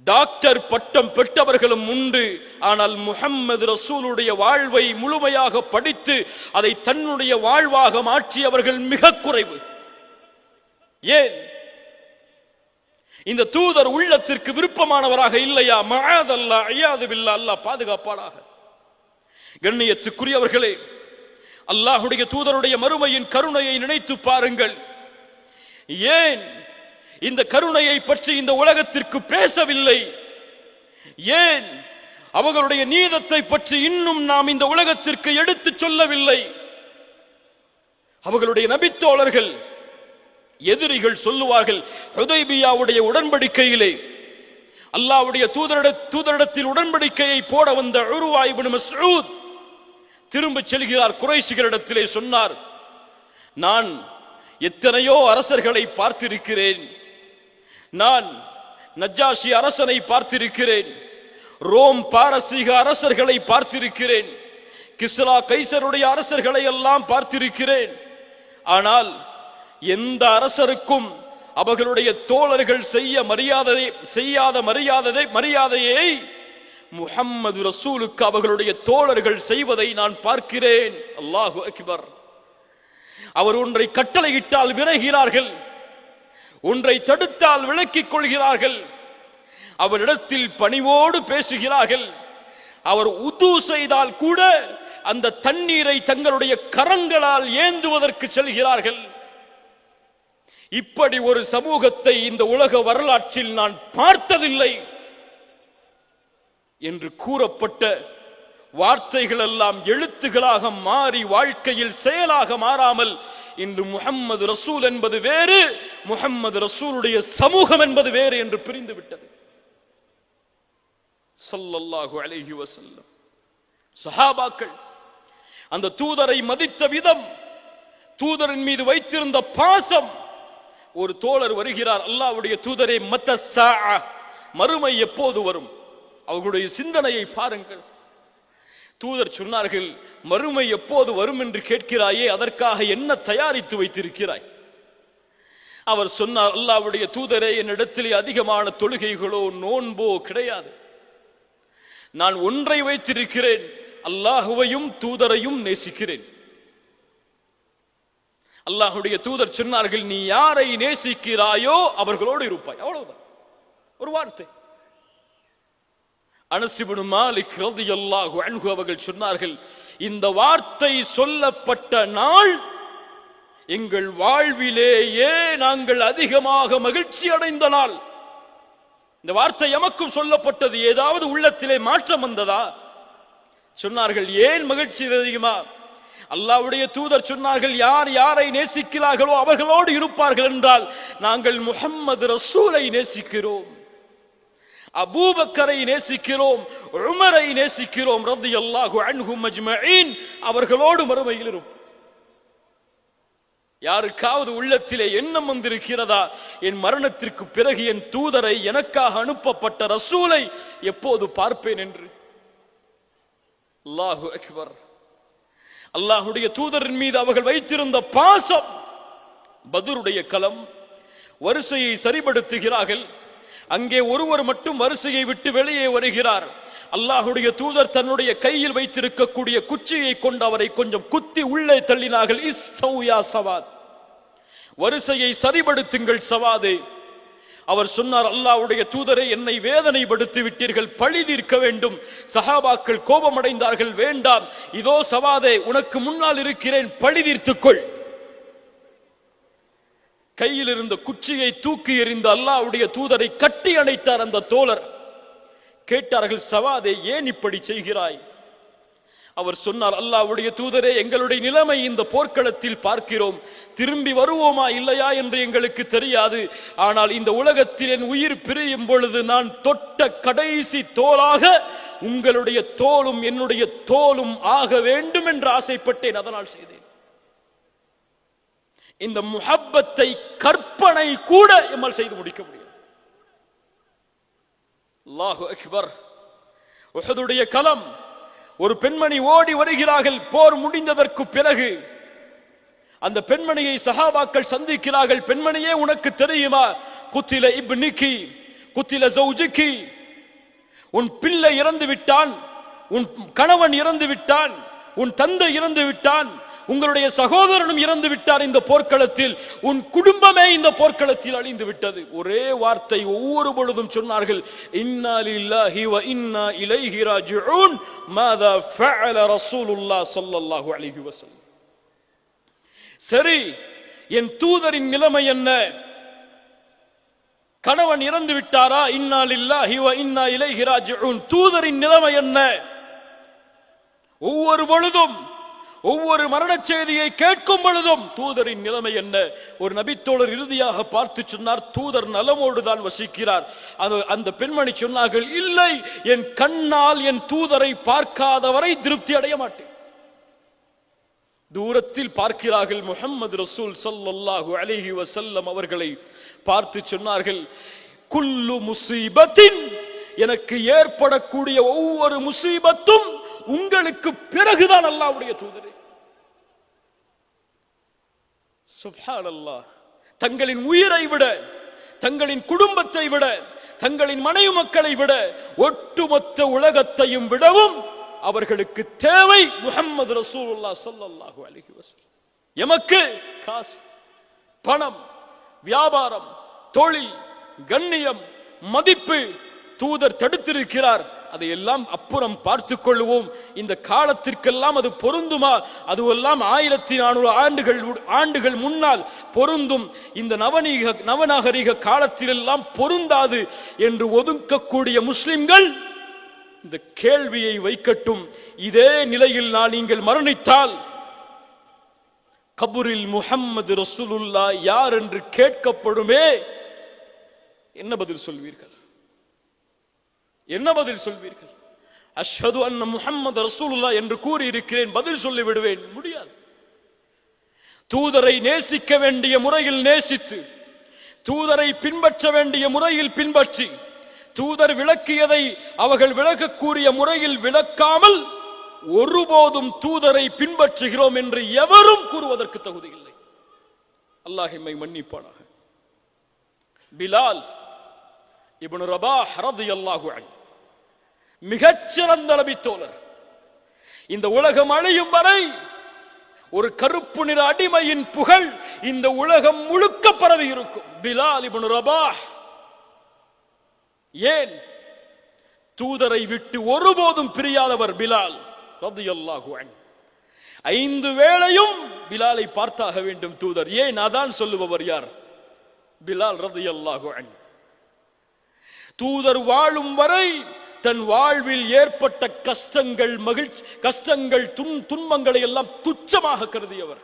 டாக்டர் பட்டம் பெற்றவர்களும் உண்டு. ஆனால் முஹம்மது ரசூலுடைய வாழ்வை முழுமையாக படித்து அதை தன்னுடைய வாழ்வாக மாற்றியவர்கள் மிக குறைவு. ஏன்? இந்த தூதர் உள்ளத்திற்கு விருப்பமானவராக இல்லையா? மஅதல்லாஹ், இயாது பில்லாஹ், அல்லாஹ் பாதுகாப்பானாக. கண்ணியத்துக்குரியவர்களே, அல்லாஹ்வுடைய தூதருடைய மறுமையின் கருணையை நினைத்து பாருங்கள். ஏன் இந்த கருணையை பற்றி இந்த உலகத்திற்கு பேசவில்லை? ஏன் அவர்களுடைய நீதத்தை பற்றி இன்னும் நாம் இந்த உலகத்திற்கு எடுத்துச் சொல்லவில்லை? அவர்களுடைய நபித்தோழர்கள், எதிரிகள் சொல்லுவார்கள், ஹுதைபியாவுடைய உடன்படிக்கையிலே அல்லாஹ்வுடைய தூதரிடத்தில் உடன்படிக்கையை போட வந்த உர்வா இப்னு மஸ்ஊத் திரும்ப செல்கிறார். குறைஷிகளிடத்திலே சொன்னார், நான் எத்தனையோ அரசர்களை பார்த்திருக்கிறேன், நான் நஜ்ஜாஷி அரசனை பார்த்திருக்கிறேன், ரோம் பாரசீக அரசர்களை பார்த்திருக்கிறேன், கிஸ்ரா கைசருடைய அரசர்களை எல்லாம் பார்த்திருக்கிறேன். ஆனால் எந்த அரசருக்கும் அவர்களுடைய தோழர்கள் செய்யாத மரியாதையை முஹம்மது ரசூலுக்கு அவர்களுடைய தோழர்கள் செய்வதை நான் பார்க்கிறேன். அல்லாஹு அக்பர். அவர் ஒன்றை கட்டளையிட்டால் விரைகிறார்கள், ஒன்றை தடுத்தால் விலக்கிக் கொள்கிறார்கள், அவரிடத்தில் பணிவோடு பேசுகிறார்கள். அவர் உது செய்தால் கூட அந்த தண்ணீரை தங்களுடைய கரங்களால் ஏந்துவதற்கு செல்கிறார்கள். இப்படி ஒரு சமூகத்தை இந்த உலக வரலாற்றில் நான் பார்த்ததில்லை என்று கூறப்பட்ட வார்த்தைகள் எல்லாம் எழுத்துகளாக மாறி வாழ்க்கையில் செயலாக மாறாமல் இன்று முஹம்மது ரசூல் என்பது வேறு, முஹம்மது ரசூலுடைய சமூகம் என்பது வேறு என்று பிரிந்து விட்டது. ஸல்லல்லாஹு அலைஹி வஸல்லம் சஹாபாக்கள் அந்த தூதரை மதித்த விதம், தூதரின் மீது வைத்திருந்த பாசம். ஒரு தோழர் வருகிறார், அல்லாஹ்வுடைய தூதரே, மத்த ஸாஅ, மறுமை எப்போது வரும்? அவர்களுடைய சிந்தனையை பாருங்கள். தூதர் சொன்னார்கள், மறுமை எப்போது வரும் என்று கேட்கிறாயே, அதற்காக என்ன தயாரித்து வைத்திருக்கிறாய்? அவர் சொன்னார், அல்லாஹ்வுடைய தூதரே, என்னிடத்திலே அதிகமான தொழுகைகளோ நோன்போ கிடையாது. நான் ஒன்றை வைத்திருக்கிறேன், அல்லாஹுவையும் தூதரையும் நேசிக்கிறேன். அல்லாஹ்வுடைய தூதர் சொன்னார்கள், நீ யாரை நேசிக்கிறாயோ அவர்களோடு இருப்பாய். அவ்வளவுதான், ஒரு வார்த்தை. அனஸ் இப்னு மாலிக் ரலியல்லாஹு அன்ஹு அவர்கள் சொன்னார்கள், இந்த வார்த்தை சொல்லப்பட்ட நாள் எங்கள் வாழ்விலேயே நாங்கள் அதிகமாக மகிழ்ச்சி அடைந்த நாள். இந்த வார்த்தை எமக்கும் சொல்லப்பட்டது. ஏதாவது உள்ளத்திலே மாற்றம் வந்ததா? சொன்னார்கள், ஏன் மகிழ்ச்சி அதிகமா? அல்லாஹ்வுடைய தூதர் சொன்னார்கள், யார் யாரை நேசிக்கிறார்களோ அவர்களோடு இருப்பார்கள் என்றால் நாங்கள் முஹம்மது ரசூலை நேசிக்கிறோம், அபூபக்கரை நேசிக்கிறோம், உமரை நேசிக்கிறோம் ரலியல்லாஹு அன்ஹும் அஜ்மஈன், அவர்களோடு மறுமையில் இருப்போம். யாருக்காவது உள்ளத்திலே எண்ணம் வந்திருக்கிறதா, என் மரணத்திற்கு பிறகு என் தூதரை, எனக்காக அனுப்பப்பட்ட ரசூலை எப்போது பார்ப்பேன் என்று? அல்லாஹு அக்பர். அல்லாஹ்வுடைய தூதரின் மீது அவர்கள் வைத்திருந்த பாசம். பத்ருடைய களம், வரிசையை சரிபடுத்துகிறார்கள். அங்கே ஒருவர் மட்டும் வரிசையை விட்டு வெளியே வருகிறார். அல்லாஹ்வுடைய தூதர் தன்னுடைய கையில் வைத்திருக்கக்கூடிய குச்சியை கொண்டு அவரை கொஞ்சம் குத்தி உள்ளே தள்ளினார்கள். இஸ்தௌ யா சவாத், வரிசையை சரிபடுத்துங்கள் சவாதே. அவர் சொன்னார், அல்லாஹ்வுடைய தூதரை, என்னை வேதனைப்படுத்தி விட்டீர்கள், பழி தீர்க்க வேண்டும். சஹாபாக்கள் கோபமடைந்தார்கள். வேண்டாம், இதோ சவாதே, உனக்கு முன்னால் இருக்கிறேன், பழி தீர்த்துக்கொள். கையில் இருந்த குச்சியை தூக்கி எறிந்த அல்லாஹ்வுடைய தூதரை கட்டி அணைத்தார் அந்த தோழர். கேட்டார்கள், சவாதே, ஏன் இப்படி செய்கிறாய்? அவர் சொன்னார், அல்லாஹ்வுடைய தூதரே, எங்களுடைய நிலைமை இந்த போர்க்களத்தில் பார்க்கிறோம், திரும்பி வருவோமா இல்லையா என்று எங்களுக்கு தெரியாது. ஆனால் இந்த உலகத்தில் என் உயிர் பிரியும் பொழுது நான் தொட்ட கடைசி தோளாக உங்களுடைய தோளும் என்னுடைய தோளும் ஆக வேண்டும் என்று ஆசைப்பட்டேன், அதனால் செய்தேன். இந்த முஹப்பத்தை கற்பனை கூட எம்மால் செய்து முடிக்க முடியாது. அல்லாஹு அக்பர். உஹதுடைய களம், ஒரு பெண்மணி ஓடி வருகிறார்கள். போர் முடிந்ததற்கு பிறகு அந்த பெண்மணியை சஹாபாக்கள் சந்திக்கிறார்கள். பெண்மணியே, உனக்கு தெரியுமா, குத்தில இப்னிகி குத்தில ஜௌஜிகி, உன் பிள்ளை இறந்து விட்டான், உன் கணவன் இறந்து விட்டான், உன் தந்தை இறந்து விட்டான், உங்களுடைய சகோதரனும் இறந்து விட்டார் இந்த போர்க்களத்தில், உன் குடும்பமே இந்த போர்க்களத்தில் அழிந்து விட்டது. ஒரே வார்த்தை ஒவ்வொரு பொழுதும் சொன்னார்கள், இன்னா லில்லாஹி வ இன்னா இலைஹி ராஜிஊன் மாதா ஃபஅல ரசூலுல்லாஹ் ஸல்லல்லாஹு அலைஹி வஸல்லம். சரி, என் தூதரின் நிலைமை என்ன? கணவன் இறந்து விட்டாரா? இன்னா லில்லாஹி வ இன்னா இலைஹி ராஜிஊன். தூதரின் நிலைமை என்ன? ஒவ்வொரு பொழுதும் ஒவ்வொரு மரண செய்தியை கேட்கும் பொழுதும் தூதரின் நிலைமை என்ன? ஒரு நபித்தோழர் இறுதியாக பார்த்து சொன்னார், தூதர் நலமோடு தான் வசிக்கிறார். அந்த பெண்மணி சொன்னார்கள், இல்லை, என் கண்ணால் என் தூதரை பார்க்காதவரை திருப்தி அடைய மாட்டேன். தூரத்தில் பார்க்கிறார்கள். முஹம்மது ரசூல் ஸல்லல்லாஹு அலைஹி வஸல்லம் அவர்களை பார்த்து சொன்னார்கள், குல்லு முஸீபத்தின், எனக்கு ஏற்படக்கூடிய ஒவ்வொரு முசீபத்தும் உங்களுக்கு பிறகுதான் அல்லாஹ்வுடைய தூதரே. சுப்ஹானல்லாஹ். தங்களின் உயிரை விட, தங்களின் குடும்பத்தை விட, தங்களின் மனைவி மக்களை விட, ஒட்டுமொத்த உலகத்தையும் விடவும் அவர்களுக்கு தேவை முஹம்மது ரசூலுல்லாஹ் ஸல்லல்லாஹு அலைஹி வஸல்லம். எமக்கு காசு, பணம், வியாபாரம், தொழில், கண்ணியம், மதிப்பு தூதர் தடுத்திருக்கிறார். அதையெல்லாம் அப்புறம் பார்த்துக் கொள்வோம். இந்த காலத்திற்கெல்லாம் அது பொருந்துமா? அதுவெல்லாம் 1400 ஆண்டுகள் முன்னால் பொருந்தும். இந்த நவநாகரிக காலத்திலெல்லாம் பொருந்தாது என்று ஒதுக்கக்கூடிய முஸ்லிம்கள் இந்த கேள்வியை வைக்கட்டும். இதே நிலையில் நீங்கள் மரணித்தால் கபூரில் முஹம்மது ரசூலுல்லாஹ் யார் என்று கேட்கப்படுமே, என்ன பதில் சொல்வீர்கள்? என்ன பதில் சொல்வீர்கள்? அஷ்ஹது அன்ன முஹம்மது ரசூலுல்லாஹ் என்று கூறி இருக்கிறேன், பதில் சொல்லி விடுவேன். முடியாது. தூதரை நேசிக்க வேண்டிய முறையில் நேசித்து, தூதரை பின்பற்ற வேண்டிய முறையில் பின்பற்றி, தூதர் விளக்கியதை அவர்கள் விளக்கக்கூடிய முறையில் விளக்காமல் ஒருபோதும் தூதரை பின்பற்றுகிறோம் என்று எவரும் கூறுவதற்கு தகுதி இல்லை. அல்லாஹ் எம்மை மன்னிப்பானாக. பிலால் இப்னு ரபாஹ் ரலியல்லாஹு அன்ஹு மிகச்சிறந்த நபித்தோழர். இந்த உலகம் அழியும் வரை ஒரு கருப்பு நிற அடிமையின் புகழ் இந்த உலகம் முழுக்க பரவி இருக்கும். பிலால் இப்னு ரபாஹ் ஏன் தூதரை விட்டு ஒருபோதும் பிரியாதவர் பிலால் ரலியல்லாஹு அன்ஹு. 5 வேளையும் பிலாலை பார்த்தாக வேண்டும் தூதர். ஏன்? அதான் சொல்லுபவர் யார்? பிலால் ரலியல்லாஹு அன்ஹு. தூதர் வாழும் வரை தன் வாழ்வில் ஏற்பட்ட கஷ்டங்கள் துன்பங்களை எல்லாம் துச்சமாக கருதியவர்.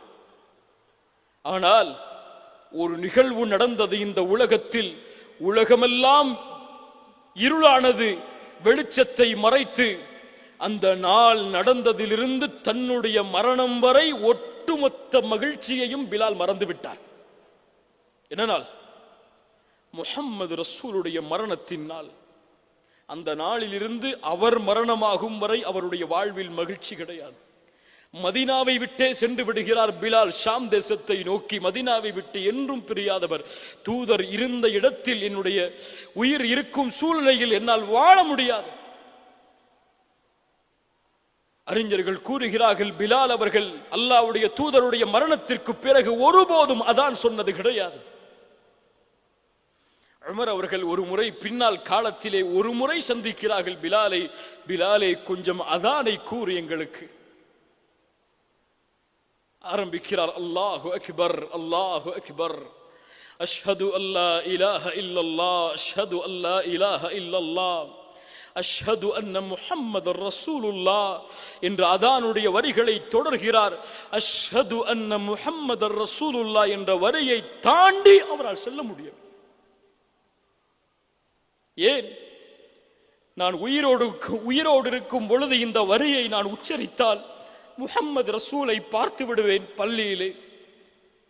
ஆனால் ஒரு நிகழ்வு நடந்தது இந்த உலகத்தில். உலகமெல்லாம் இருளானது, வெளிச்சத்தை மறைத்து, அந்த நாள் நடந்ததிலிருந்து தன்னுடைய மரணம் வரை ஒட்டுமொத்த மகிழ்ச்சியையும் பிலால் மறந்துவிட்டார். என்ன நாள்? முஹம்மது ரசூலுடைய மரணத்தின் நாள். அந்த நாளிலிருந்து அவர் மரணமாகும் வரை அவருடைய வாழ்வில் மகிழ்ச்சி கிடையாது. மதீனாவை விட்டே சென்று விடுகிறார் பிலால். ஷாம் தேசத்தை நோக்கி மதீனாவை விட்டு என்றும் பிரியாதவர். தூதர் இருந்த இடத்தில் என்னுடைய உயிர் இருக்கும் சூழ்நிலையில் என்னால் வாழ முடியாது. அறிஞர்கள் கூறுகிறார்கள், பிலால் அவர்கள் அல்லாஹ்வுடைய தூதருடைய மரணத்திற்கு பிறகு ஒருபோதும் அதான் சொன்னது கிடையாது. உமர் அவர்கள் ஒரு முறை பின்னால் காலத்திலே ஒரு முறை சந்திக்கிறார்கள் பிலாலை. பிலாலே, கொஞ்சம் அதானை கூறு எங்களுக்கு. ஆரம்பிக்கிறார், அல்லாஹு அக்பர், அல்லாஹு அக்பர், அஷ்ஹது அல்லா இலாஹ இல்லல்லாஹ், அஷ்ஹது அல்லா இலாஹ இல்லல்லாஹ், அஷ்ஹது அன்ன முஹம்மதர் ரசூலுல்லாஹ் என்ற அதானுடைய வரிகளை தொடர்கிறார். அஷ்ஹது அன்ன முஹம்மதர் ரசூலுல்லாஹ் என்ற வரியை தாண்டி அவரால் செல்ல முடியும். ஏன்? நான் உயிரோடு இருக்கும் பொழுது இந்த வரியை நான் உச்சரித்தால் முஹம்மது ரசூலை பார்த்து விடுவேன் பள்ளியிலே.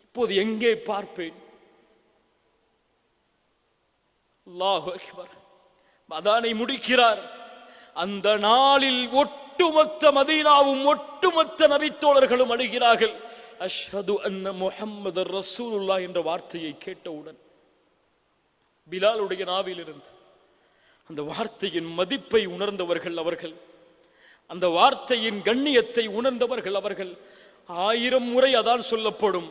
இப்போது எங்கே பார்ப்பேன்? அல்லாஹு அக்பர். அதானை முடிக்கிறார். அந்த நாளில் ஒட்டுமொத்த மதீனாவும் ஒட்டுமொத்த நபித்தோழர்களும் அழுகிறார்கள். அஷ்ஹது அன்ன முஹம்மதர் ரசூலுல்லாஹ் என்ற வார்த்தையை கேட்டவுடன் பிலாலுடைய நாவிலிருந்து அந்த வார்த்தையின் மதிப்பை உணர்ந்தவர்கள் அவர்கள், அந்த வார்த்தையின் கண்ணியத்தை உணர்ந்தவர்கள் அவர்கள். 1000 முறை அதான் சொல்லப்படும்.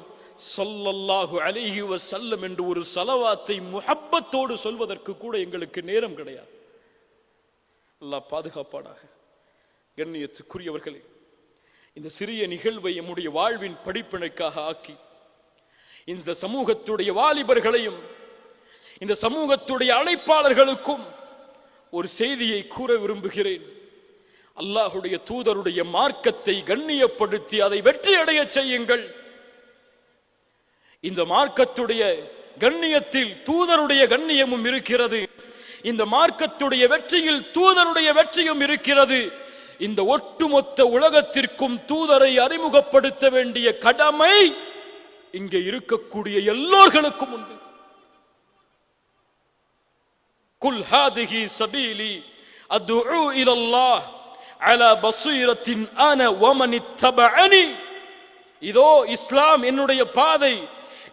ஸல்லல்லாஹு அலைஹி வஸல்லம் என்று ஒரு ஸலவாத்தை முஹப்பத்தோடு சொல்வதற்கு கூட எங்களுக்கு நேரம் கிடையாது. அல்லாஹ் பாதுகாப்பானாக. கண்ணியத்துக்குரியவர்களே, இந்த சிறிய நிகழ்வை நம்முடைய வாழ்வின் படிப்பினைக்காக ஆக்கி இந்த சமூகத்துடைய வாலிபர்களையும் இந்த சமூகத்துடைய அழைப்பாளர்களுக்கும் ஒரு செய்தியை கூற விரும்புகிறேன். அல்லாஹுடைய தூதருடைய மார்க்கத்தை கண்ணியப்படுத்தி அதை வெற்றி அடைய செய்யுங்கள். இந்த மார்க்கத்துடைய கண்ணியத்தில் தூதருடைய கண்ணியமும் இருக்கிறது. இந்த மார்க்கத்துடைய வெற்றியில் தூதருடைய வெற்றியும் இருக்கிறது. இந்த ஒட்டுமொத்த உலகத்திற்கும் தூதரை அறிமுகப்படுத்த வேண்டிய கடமை இங்கே இருக்கக்கூடிய எல்லோர்களுக்கும் உண்டு. குல் ஹாதிஹி சபீலி அத்உ இலல்லாஹ் அலா பஸீரத்தின் அன வமன் இத்தபஅனி. இதோ இஸ்லாம் என்னுடைய பாதை.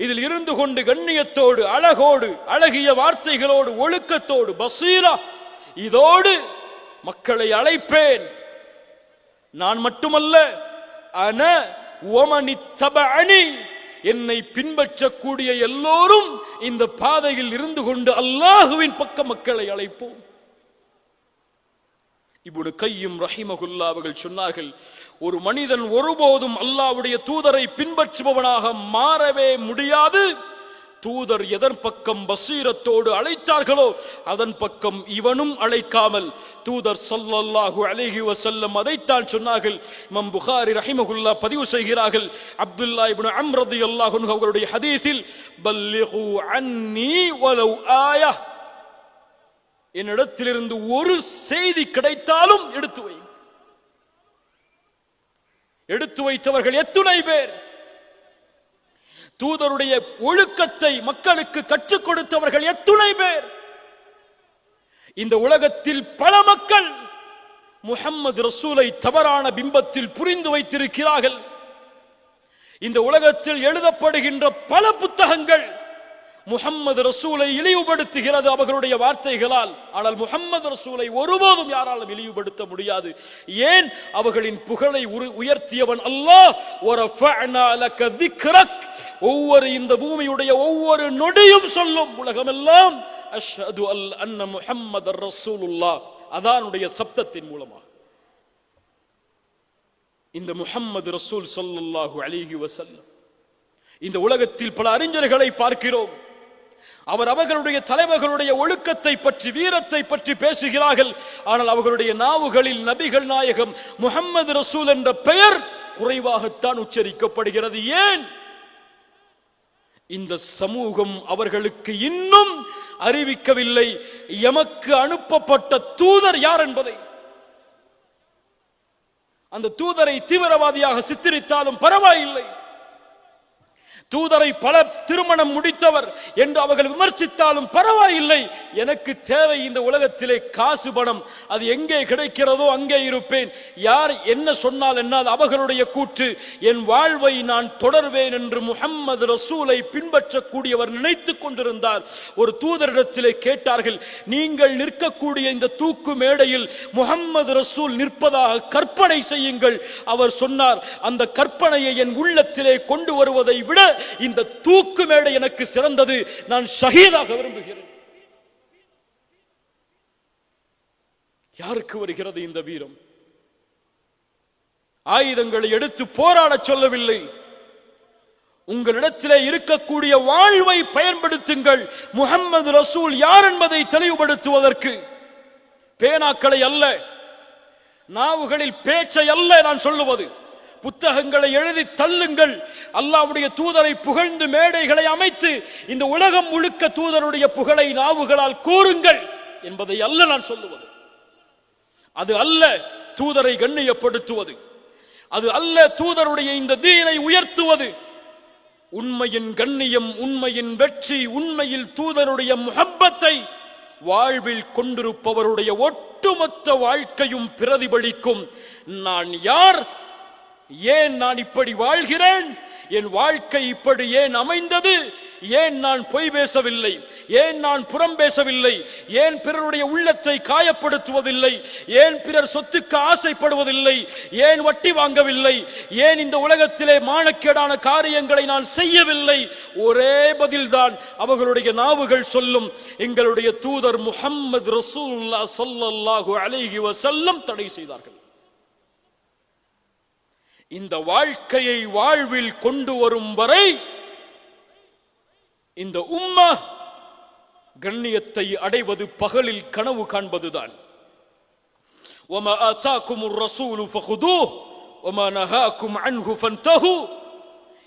இதில் இருந்து கொண்டு கண்ணியத்தோடு, அழகோடு, அழகிய வார்த்தைகளோடு, ஒழுக்கத்தோடு, பஸீரா இதோடு மக்களை அழைப்பேன். நான் மட்டுமல்ல, அன வமன் இத்தபஅனி, என்னை பின்பற்றக்கூடிய எல்லோரும் இந்த பாதையில் இருந்து கொண்டு அல்லாஹுவின் பக்க மக்களை அழைப்போம். இப்னு கையும் ரஹிமஹுல்லாஹ் அவர்கள் சொன்னார்கள், ஒரு மனிதன் ஒருபோதும் அல்லாஹ்வுடைய தூதரை பின்பற்றுபவனாக மாறவே முடியாது. தூதர் எதன் பக்கம் பசீரத்தோடு அழைத்தார்களோ அதன் பக்கம் இவனும் அழைக்காமல் தூதர் ஸல்லல்லாஹு அலைஹி வஸல்லம் அதைத்தான் சொன்னார்கள். இமாம் புகாரி ரஹிமஹுல்லாஹ் பதிவு செய்கிறார்கள், அப்துல்லாஹ் இப்னு அம்ர் ரலியல்லாஹு அன்ஹு அவர்களுடைய ஹதீஸில், பல்லிகு அன்னி வலவ் ஆயா, என்னிடத்திலிருந்து ஒரு செய்தி கிடைத்தாலும் எடுத்து வை. எடுத்து வைத்தவர்கள் எத்துணை பேர்! தூதருடைய ஒழுக்கத்தை மக்களுக்கு கற்றுக் கொடுத்தவர்கள் எத்துணை பேர்! இந்த உலகத்தில் பல மக்கள் முஹம்மது ரசூலை தவறான பிம்பத்தில் புரிந்து வைத்திருக்கிறார்கள். இந்த உலகத்தில் எழுதப்படுகின்ற பல புத்தகங்கள் முஹம்மது ரசூலை இழிவுபடுத்துகிறது அவர்களுடைய வார்த்தைகளால். ஆனால் முஹம்மது ரசூலை ஒருபோதும் யாராலும் இழிவுபடுத்த முடியாது. ஏன்? அவர்களின் புகழை உயர்த்தியவன் அல்லாஹ். வரஃபஅனா லக திக்ரக், ஒவ்வொரு இந்த பூமியுடைய ஒவ்வொரு நொடியும் சொல்லும் உலகமெல்லாம் அஷ்ஹது அன்ன முஹம்மதர் ரசூலுல்லாஹ், அதானுடைய சப்தத்தின் மூலமாக. இந்த முஹம்மது ரசூல் ஸல்லல்லாஹு அலைஹி வஸல்லம், இந்த உலகத்தில் பல அறிஞர்களை பார்க்கிறோம். அவர்களுடைய தலைவர்களுடைய ஒழுக்கத்தை பற்றி, வீரத்தை பற்றி பேசுகிறார்கள். ஆனால் அவர்களுடைய நாவுகளில் நபிகள் நாயகம் முஹம்மது ரசூல் என்ற பெயர் குறைவாகத்தான் உச்சரிக்கப்படுகிறது. ஏன்? இந்த சமூகம் அவர்களுக்கு இன்னும் அறிவிக்கவில்லை எமக்கு அனுப்பப்பட்ட தூதர் யார் என்பதை. அந்த தூதரை தீவிரவாதியாக சித்தரித்தாலும் பரவாயில்லை, தூதரை பல திருமணம் முடித்தவர் என்று அவர்கள் விமர்சித்தாலும் பரவாயில்லை. எனக்கு தேவை இந்த உலகத்திலே காசு, பணம். அது எங்கே கிடைக்கிறதோ அங்கே இருப்பேன். யார் என்ன சொன்னால் என்னால் அவர்களுடைய கூற்று. என் வாழ்வை நான் தொடர்வேன் என்று முஹம்மது ரசூலை பின்பற்றக்கூடியவர் நினைத்துக் கொண்டிருந்தார். ஒரு தூதரிடத்திலே கேட்டார்கள், நீங்கள் நிற்கக்கூடிய இந்த தூக்கு மேடையில் முஹம்மது ரசூல் நிற்பதாக கற்பனை செய்யுங்கள். அவர் சொன்னார், அந்த கற்பனையை என் உள்ளத்திலே கொண்டு வருவதை விட இந்த தூக்கு மேடை எனக்கு சிறந்தது. நான் ஷஹீதாக விரும்புகிறேன். யாருக்கு வருகிறது இந்த வீரம்? ஆயுதங்களை எடுத்து போராட சொல்லவில்லை. உங்களிடத்திலே இருக்கக்கூடிய வாழ்வை பயன்படுத்துங்கள் முஹம்மது ரசூல் யார் என்பதை தெளிவுபடுத்துவதற்கு. பேனாக்களை அல்ல, நாவுகளில் பேச்சை அல்ல நான் சொல்லுவது. புத்தகங்களை எழுதி தள்ளுங்கள். அல்லாஹ்வுடைய தூதரை புகழ்ந்து மேடைகளை அமைத்து இந்த உலகம் முழுக்க தூதருடைய புகழை நாவுகளால் கூறுங்கள் என்பதை அல்ல நான் சொல்லுவது. அது அல்ல தூதரை கண்ணியப்படுத்துவது, அது அல்ல தூதருடைய இந்த தீனை உயர்த்துவது. உண்மையின் கண்ணியம், உண்மையின் வெற்றி, உண்மையில் தூதருடைய முஹப்பத்தை வாழ்வில் கொண்டிருப்பவருடைய ஒட்டுமொத்த வாழ்க்கையும் பிரதிபலிக்கும். நான் யார், ஏன் நான் இப்படி வாழ்கிறேன், என் வாழ்க்கை இப்படி ஏன் அமைந்தது, ஏன் நான் பொய் பேசவில்லை, ஏன் நான் புறம் பேசவில்லை, ஏன் பிறருடைய உள்ளத்தை காயப்படுத்துவதில்லை, ஏன் பிறர் சொத்துக்கு ஆசைப்படுவதில்லை, ஏன் வட்டி வாங்கவில்லை, ஏன் இந்த உலகத்திலே மானக்கேடான காரியங்களை நான் செய்யவில்லை. ஒரே பதில்தான் அவர்களுடைய நாவுகள் சொல்லும். எங்களுடைய தூதர் முஹம்மது ரசூலுல்லாஹ் ஸல்லல்லாஹு அலைஹி வஸல்லம் தடை செய்தார்கள். இந்த வாழ்க்கையை வாழ்வில் கொண்டு வரும் வரை இந்த உம்மா கண்ணியத்தை அடைவது பகலில் கனவு காண்பதுதான். وَمَا آتَاكُمُ الرَّسُولُ فَخُذُوهُ وَمَا نَهَاكُمْ عَنْهُ فَانْتَهُوا.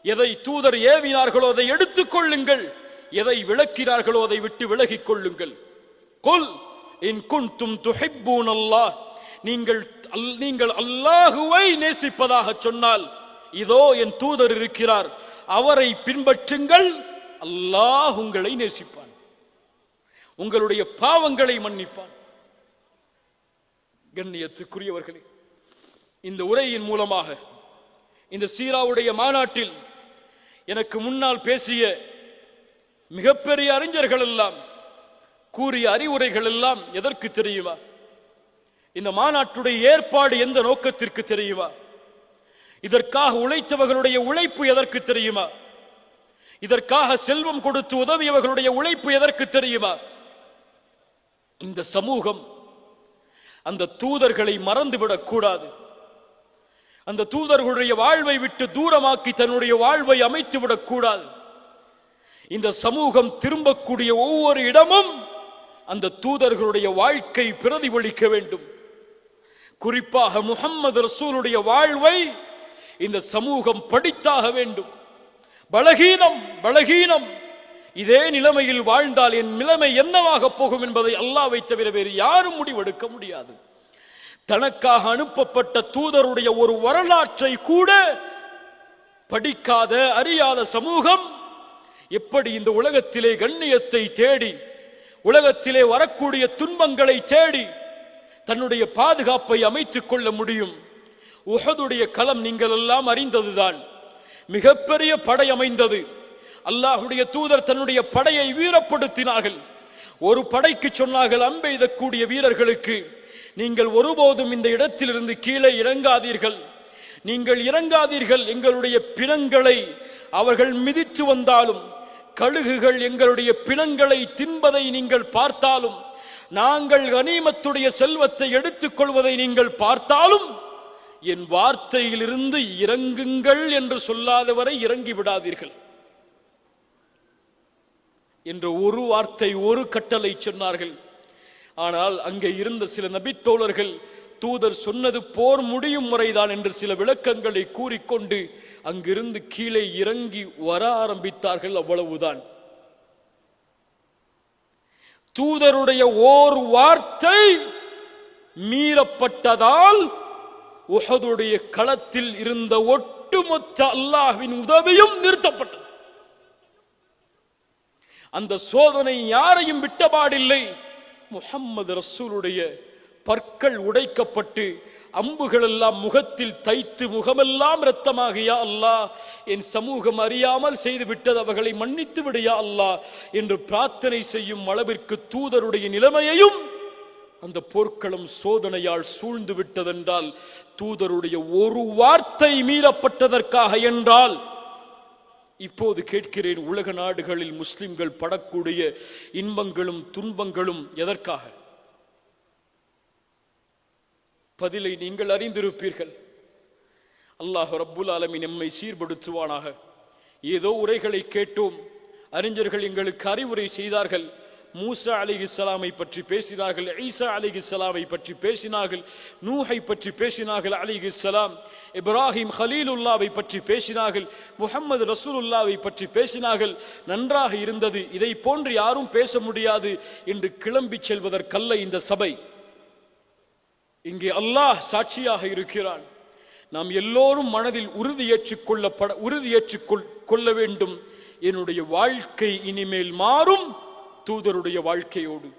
எதை தூதர் ஏவினார்களோ அதை எடுத்துக் கொள்ளுங்கள், எதை விளக்கினார்களோ அதை விட்டு விலகிக் கொள்ளுங்கள். قُلْ إِن كُنتُمْ تُحِبُّونَ اللَّهَ. நீங்கள் அல்லாஹுவை நேசிப்பதாக சொன்னால் இதோ என் தூதர் இருக்கிறார், அவரை பின்பற்றுங்கள், அல்லாஹ் உங்களை நேசிப்பான், உங்களுடைய பாவங்களை மன்னிப்பான். கண்ணியத்துக்குரியவர்களே, இந்த உரையின் மூலமாக இந்த சீராவுடைய மாநாட்டில் எனக்கு முன்னால் பேசிய மிகப்பெரிய அறிஞர்கள் எல்லாம் கூறிய அறிவுரைகள் எல்லாம் எதற்கு தெரியுமா? இந்த மாநாட்டுடைய ஏற்பாடு எந்த நோக்கத்திற்கு தெரியுமா? இதற்காக உழைத்தவர்களுடைய உழைப்பு எதற்கு தெரியுமா? இதற்காக செல்வம் கொடுத்து உதவியவர்களுடைய உழைப்பு எதற்கு தெரியுமா? இந்த சமூகம் அந்த தூதர்களை மறந்துவிடக் கூடாது. அந்த தூதர்களுடைய வாழ்வை விட்டு தூரமாக்கி தன்னுடைய வாழ்வை அமைத்து விடக் கூடாது. இந்த சமூகம் திரும்பக்கூடிய ஒவ்வொரு இடமும் அந்த தூதர்களுடைய வாழ்க்கை பிரதிபலிக்க வேண்டும். குறிப்பாக முஹம்மது ரசூலுடைய வாழ்வை இந்த சமூகம் படித்தாக வேண்டும். பலகீனம் இதே நிலைமையில் வாழ்ந்தால் என் நிலைமை என்னவாக போகும் என்பதை அல்லாஹ்வை தவிர வேறு யாரும் முடிவெடுக்க முடியாது. தனக்காக அனுப்பப்பட்ட தூதருடைய ஒரு வரலாற்றை கூட படிக்காத அறியாத சமூகம் எப்படி இந்த உலகத்திலே கண்ணியத்தை தேடி, உலகத்திலே வரக்கூடிய துன்பங்களை தேடி தன்னுடைய பாதுகாப்பை அமைத்துக் கொள்ள முடியும்? உஹதுடைய களம் நீங்கள் எல்லாம் அறிந்ததுதான். மிகப்பெரிய படை அமைந்தது. அல்லாஹுடைய தூதர் தன்னுடைய படையை வீரப்படுத்தினார்கள். ஒரு படைக்கு சொன்னார்கள், அம்பெய்தக்கூடிய வீரர்களுக்கு, நீங்கள் ஒருபோதும் இந்த இடத்திலிருந்து கீழே இறங்காதீர்கள், நீங்கள் இறங்காதீர்கள். எங்களுடைய பிணங்களை அவர்கள் மிதித்து வந்தாலும், கழுகுகள் எங்களுடைய பிணங்களை தின்பதை நீங்கள் பார்த்தாலும், நாங்கள் கனிமத்துடைய செல்வத்தை எடுத்துக் கொள்வதை நீங்கள் பார்த்தாலும், என் வார்த்தையிலிருந்து இறங்குங்கள் என்று சொல்லாதவரை இறங்கி விடாதீர்கள் என்ற ஒரு வார்த்தை, ஒரு கட்டளை சொன்னார்கள். ஆனால் அங்கே இருந்த சில நபித்தோழர்கள் தூதர் சொன்னது போர் முடியும் முறைதான் என்று சில விளக்கங்களை கூறிக்கொண்டு அங்கிருந்து கீழே இறங்கி வர ஆரம்பித்தார்கள். அவ்வளவுதான். தூதருடைய ஓர் வார்த்தை மீறப்பட்டதால் உஹதுடைய களத்தில் இருந்த ஒட்டுமொத்த அல்லாஹ்வின் உதவியும் நிறுத்தப்பட்டது. அந்த சோதனை யாரையும் விட்டபாடில்லை. முஹம்மது ரசூலுடைய பற்கள் உடைக்கப்பட்டு அம்புகள் எல்லாம் முகத்தில் தைத்து முகமெல்லாம் இரத்தமாக, யா அல்லாஹ், என் சமூகம் அறியாமல் செய்து விட்டது, அவர்களை மன்னித்து விடு யா அல்லாஹ் என்று பிரார்த்தனை செய்யும் அளவிற்கு தூதருடைய நிலைமையையும் அந்த போர்க்களம் சோதனையால் சூழ்ந்து விட்டதென்றால், தூதருடைய ஒரு வார்த்தை மீறப்பட்டதற்காக என்றால், இப்போது கேட்கிறேன், உலக நாடுகளில் முஸ்லிம்கள் படக்கூடிய இன்பங்களும் துன்பங்களும் எதற்காக? பதிலை நீங்கள் அறிந்திருப்பீர்கள். அல்லாஹ் ரப்புல் ஆலமீன் நம்மை சீர்படுத்துவானாக. ஏதோ உரைகளை கேட்டோம், அறிஞர்கள் எங்களுக்கு அறிவுரை செய்தார்கள், மூசா அலைஹிஸ்ஸலாமை பற்றி பேசினார்கள், ஈசா அலைஹிஸ்ஸலாமை பற்றி பேசினார்கள், நூஹை பற்றி பேசினார்கள் அலைஹிஸ்ஸலாம், இப்ராஹிம் ஹலீலுல்லாவை பற்றி பேசினார்கள், முஹம்மது ரசூலுல்லாவை பற்றி பேசினார்கள். நன்றாக இருந்தது. இதை போன்று யாரும் பேச முடியாது என்று கிளம்பி செல்வதற்கல்ல இந்த சபை. இங்கே அல்லாஹ் சாட்சியாக இருக்கிறான். நாம் எல்லோரும் மனதில் உறுதியேற்றுக் கொள்ள வேண்டும். என்னுடைய வாழ்க்கை இனிமேல் மாறும் தூதருடைய வாழ்க்கையோடு.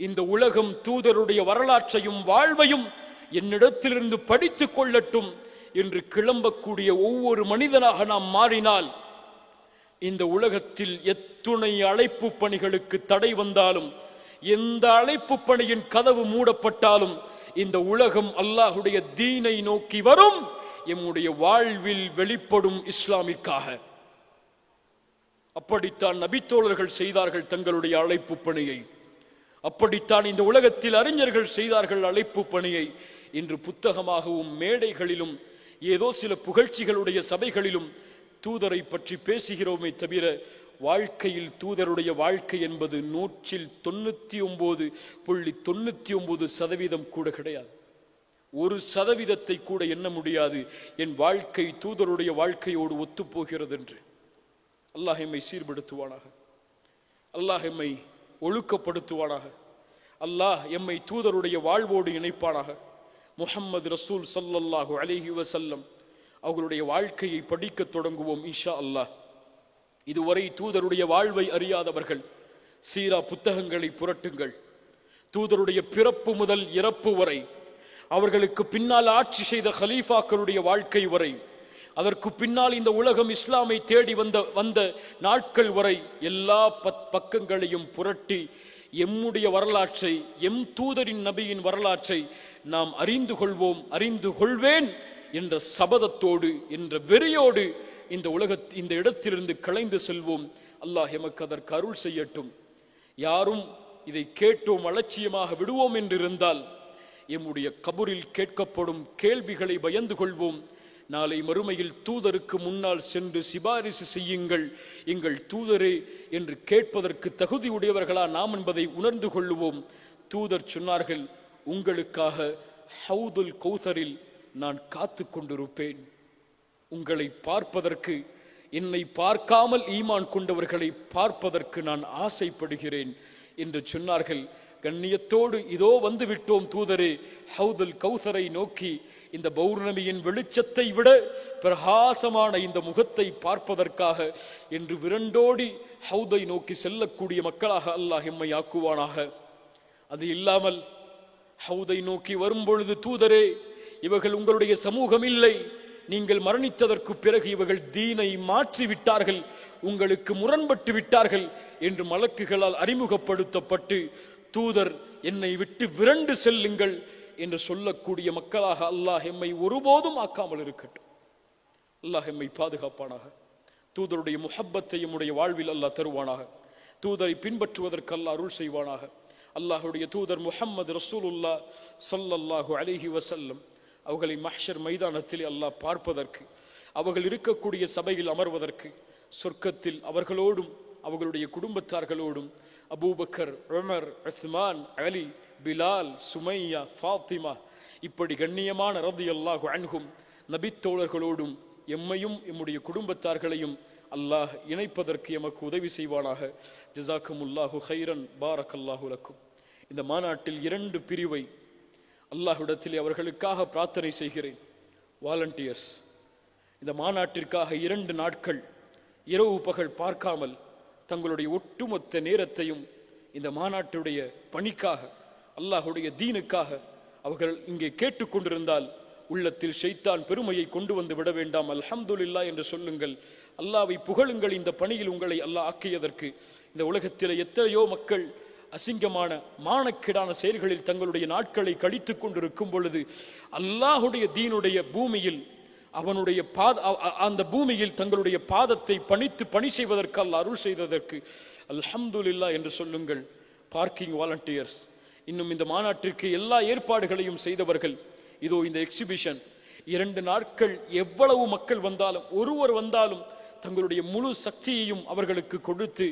இந்த உலகம் தூதருடைய வரலாற்றையும் வாழ்வையும் என்னிடத்திலிருந்து படித்துக் கொள்ளட்டும் என்று கிளம்பக்கூடிய ஒவ்வொரு மனிதனாக நாம் மாறினால், இந்த உலகத்தில் எத்துணை அழைப்பு பணிகளுக்கு தடை வந்தாலும், எந்த அழைப்பு பணியின் கதவு மூடப்பட்டாலும், இந்த உலகம் அல்லாஹுடைய தீனை நோக்கி வரும். எம்முடைய வாழ்வில் வெளிப்படும் இஸ்லாமிற்காக. அப்படித்தான் நபித்தோழர்கள் செய்தார்கள் தங்களுடைய அழைப்பு பணியை. அப்படித்தான் இந்த உலகத்தில் அறிஞர்கள் செய்தார்கள் அழைப்பு பணியை. இன்று புத்தகமாகவும் மேடைகளிலும் ஏதோ சில புகழ்ச்சிகளுடைய சபைகளிலும் தூதரை பற்றி பேசுகிறோமே தவிர, வாழ்க்கையில் தூதருடைய வாழ்க்கை என்பது 99.99% கூட கிடையாது. 1% கூட எண்ண முடியாது என் வாழ்க்கை தூதருடைய வாழ்க்கையோடு ஒத்துப்போகிறது என்று. அல்லாஹ் எம்மை சீர்படுத்துவானாக. அல்லாஹ் எம்மை ஒழுக்கப்படுத்துவானாக. அல்லாஹ் எம்மை தூதருடைய வாழ்வோடு இணைப்பானாக. முஹம்மது ரசூல் ஸல்லல்லாஹு அலைஹி வஸல்லம் அவர்களுடைய வாழ்க்கையை படிக்க தொடங்குவோம் இன்ஷா அல்லாஹ். இதுவரை தூதருடைய வாழ்வை அறியாதவர்கள் சீரா புத்தகங்களை புரட்டுங்கள். தூதருடைய பிறப்பு முதல் இறப்பு வரை, அவர்களுக்கு பின்னால் ஆட்சி செய்த ஹலீஃபாக்களுடைய வாழ்க்கை வரை, அதற்கு பின்னால் இந்த உலகம் இஸ்லாமை தேடி வந்த நாட்கள் வரை எல்லா பக்கங்களையும் புரட்டி எம்முடைய வரலாற்றை, எம் தூதரின் நபியின் வரலாற்றை நாம் அறிந்து கொள்வோம், அறிந்து கொள்வேன் என்ற சபதத்தோடு, என்ற வெறியோடு இந்த இடத்திலிருந்து கலைந்து செல்வோம். அல்லாஹ் எமக்கு அதற்கு அருள் செய்யட்டும். யாரும் இதை கேட்டோம் அலட்சியமாக விடுவோம் என்றிருந்தால், எம்முடைய கபூரில் கேட்கப்படும் கேள்விகளை பயந்து கொள்வோம். நாளை மறுமையில் தூதருக்கு முன்னால் சென்று சிபாரிசு செய்யுங்கள் எங்கள் தூதரே என்று கேட்பதற்கு தகுதி உடையவர்களா நாம் என்பதை உணர்ந்து கொள்வோம். தூதர் சொன்னார்கள், உங்களுக்காக ஹவுதுல் கௌசரில் நான் காத்து கொண்டிருப்பேன். உங்களை பார்ப்பதற்கு, என்னை பார்க்காமல் ஈமான் கொண்டவர்களை பார்ப்பதற்கு நான் ஆசைப்படுகிறேன் என்று சொன்னார்கள். கண்ணியத்தோடு இதோ வந்து விட்டோம் தூதரே ஹவுதுல் கௌசரை நோக்கி. இந்த பௌர்ணமியின் வெளிச்சத்தை விட பிரகாசமான இந்த முகத்தை பார்ப்பதற்காக என்று விரண்டோடி ஹவுதை நோக்கி செல்லக்கூடிய மக்களாக அல்லாஹ் எம்மை ஆக்குவானாக. அது இல்லாமல் ஹவுதை நோக்கி வரும்பொழுது, தூதரே இவர்கள் உங்களுடைய சமூகம் இல்லை, நீங்கள் மரணித்ததற்கு பிறகு இவர்கள் தீனை மாற்றி விட்டார்கள், உங்களுக்கு முரண்பட்டு விட்டார்கள் என்று மலக்குகளால் அறிமுகப்படுத்தப்பட்டு, தூதர் என்னை விட்டு விரண்டு செல்லுங்கள் என்று சொல்லக்கூடிய மக்களாக அல்லாஹ் எம்மை ஒருபோதும் ஆக்காமல் இருக்கட்டும். அல்லாஹ் எம்மை பாதுகாப்பானாக. தூதருடைய முஹப்பத்தை எம்முடைய வாழ்வில் அல்லாஹ் தருவானாக. தூதரை பின்பற்றுவதற்கு அல்லாஹ் அருள் செய்வானாக. அல்லாஹுடைய தூதர் முஹம்மது ரசூலுல்லாஹ் ஸல்லல்லாஹு அலைஹி வஸல்லம் அவர்களை மஹ்ஷர் மைதானத்தில் அல்லாஹ் பார்ப்பதற்கு, அவர்கள் இருக்கக்கூடிய சபையில் அமர்வதற்கு, சொர்க்கத்தில் அவர்களோடும் அவர்களுடைய குடும்பத்தார்களோடும் அபூபக்கர், உமர், உஸ்மான், அலி, பிலால், சுமையா, ஃபாத்திமா இப்படி கண்ணியமான ரலியல்லாஹு அன்ஹும் நபித்தோழர்களோடும் எம்மையும் எம்முடைய குடும்பத்தார்களையும் அல்லாஹ் இணைப்பதற்கு எமக்கு உதவி செய்வானாக. ஜஸாக்குமுல்லாஹு ஹைரன், பாரக்கல்லாஹு லக்கும். இந்த மாநாட்டில் 2 பிரிவை அல்லாஹ்விடத்தில் அவர்களுக்காக பிரார்த்தனை செய்கிறேன். வாலண்டியர்ஸ், இந்த மாநாட்டிற்காக 2 நாட்கள் இரவு பகல் பார்க்காமல் தங்களுடைய ஒட்டுமொத்த நேரத்தையும் இந்த மாநாட்டுடைய பணிக்காக, அல்லாஹுடைய தீனுக்காக அவர்கள் இங்கே கேட்டுக்கொண்டிருந்தால் உள்ளத்தில் ஷைத்தான் பெருமையை கொண்டு வந்து விட வேண்டாம். அல்ஹம்துலில்லாஹ் என்று சொல்லுங்கள், அல்லாஹ்வை புகழுங்கள். இந்த பணியில் உங்களை அல்லாஹ் ஆக்கியதற்கு இந்த உலகத்தில் எத்தனையோ மக்கள் அசிங்கமான மானக்கேடான செயல்களில் தங்களுடைய நாட்களை கழித்துக் கொண்டிருக்கும் பொழுது, அல்லாஹுடைய தீனுடைய பூமியில் அவனுடைய அந்த பூமியில் தங்களுடைய பாதத்தை பணித்து பணி செய்வதற்கு அல்லாஹ் அருள் செய்ததற்கு அல்ஹம்துலில்லாஹ் என்று சொல்லுங்கள். பார்க்கிங் வாலண்டியர்ஸ், இன்னும் இந்த மாநாட்டிற்கு எல்லா ஏற்பாடுகளையும் செய்தவர்கள், இதோ இந்த எக்ஸிபிஷன் 2 நாட்கள் எவ்வளவு மக்கள் வந்தாலும், ஒருவர் வந்தாலும் தங்களுடைய முழு சக்தியையும் அவர்களுக்கு கொடுத்து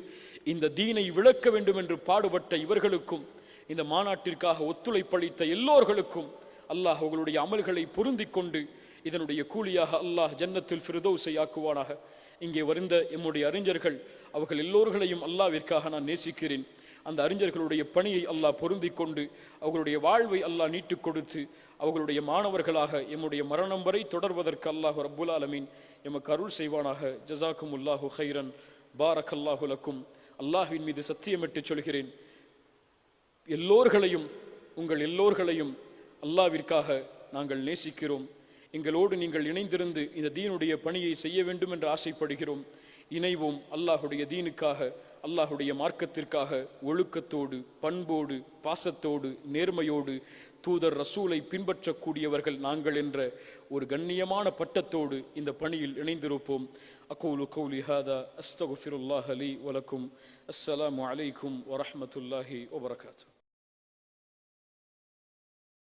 இந்த தீனை விளக்க வேண்டும் என்று பாடுபட்ட இவர்களுக்கும் இந்த மாநாட்டிற்காக ஒத்துழைப்பளித்த எல்லோர்களுக்கும் அல்லாஹ் அவர்களுடைய அமல்களை பொருந்திக் கொண்டு இதனுடைய கூலியாக அல்லாஹ் ஜன்னத்துல் ஃபிர்தௌஸை ஆக்குவானாக. இங்கே வருந்த எம்முடைய அறிஞர்கள் அவர்கள் எல்லோர்களையும் அல்லாஹ்விற்காக நான் நேசிக்கிறேன். அந்த அறிஞர்களுடைய பணியை அல்லாஹ் பொருந்திக் கொண்டு அவர்களுடைய வாழ்வை அல்லாஹ் நீட்டுக் கொடுத்து அவர்களுடைய மாணவர்களாக எம்முடைய மரணம் வரை தொடர்வதற்கு அல்லாஹ் ரப்புல் ஆலமீன் எமக்கு அருள் செய்வானாக. ஜஸாக்குமுல்லாஹு கைரன், பாரக்கல்லாஹு லக்கும். அல்லாஹ்வின் மீது சத்தியமிட்டு சொல்கிறேன், எல்லோர்களையும் உங்கள் எல்லோர்களையும் அல்லாஹ்விற்காக நாங்கள் நேசிக்கிறோம். எங்களோடு நீங்கள் இணைந்திருந்து இந்த தீனுடைய பணியை செய்ய வேண்டும் என்று ஆசைப்படுகிறோம். இணைவோம். அல்லாஹுடைய தீனுக்காக, அல்லாஹுடைய மார்க்கத்திற்காக ஒழுக்கத்தோடு, பண்போடு, பாசத்தோடு, நேர்மையோடு தூதர் ரசூலை பின்பற்றக்கூடியவர்கள் நாங்கள் என்ற ஒரு கண்ணியமான பட்டத்தோடு இந்த பணியில் இணைந்திருப்போம். அகூலு கௌலி ஹாதா அஸ்தக்ஃபிருல்லாஹ் லீ வலக்கும். அஸ்ஸலாமு அலைக்கும் வரஹ்மத்துல்லாஹி வபரகாத்துஹு.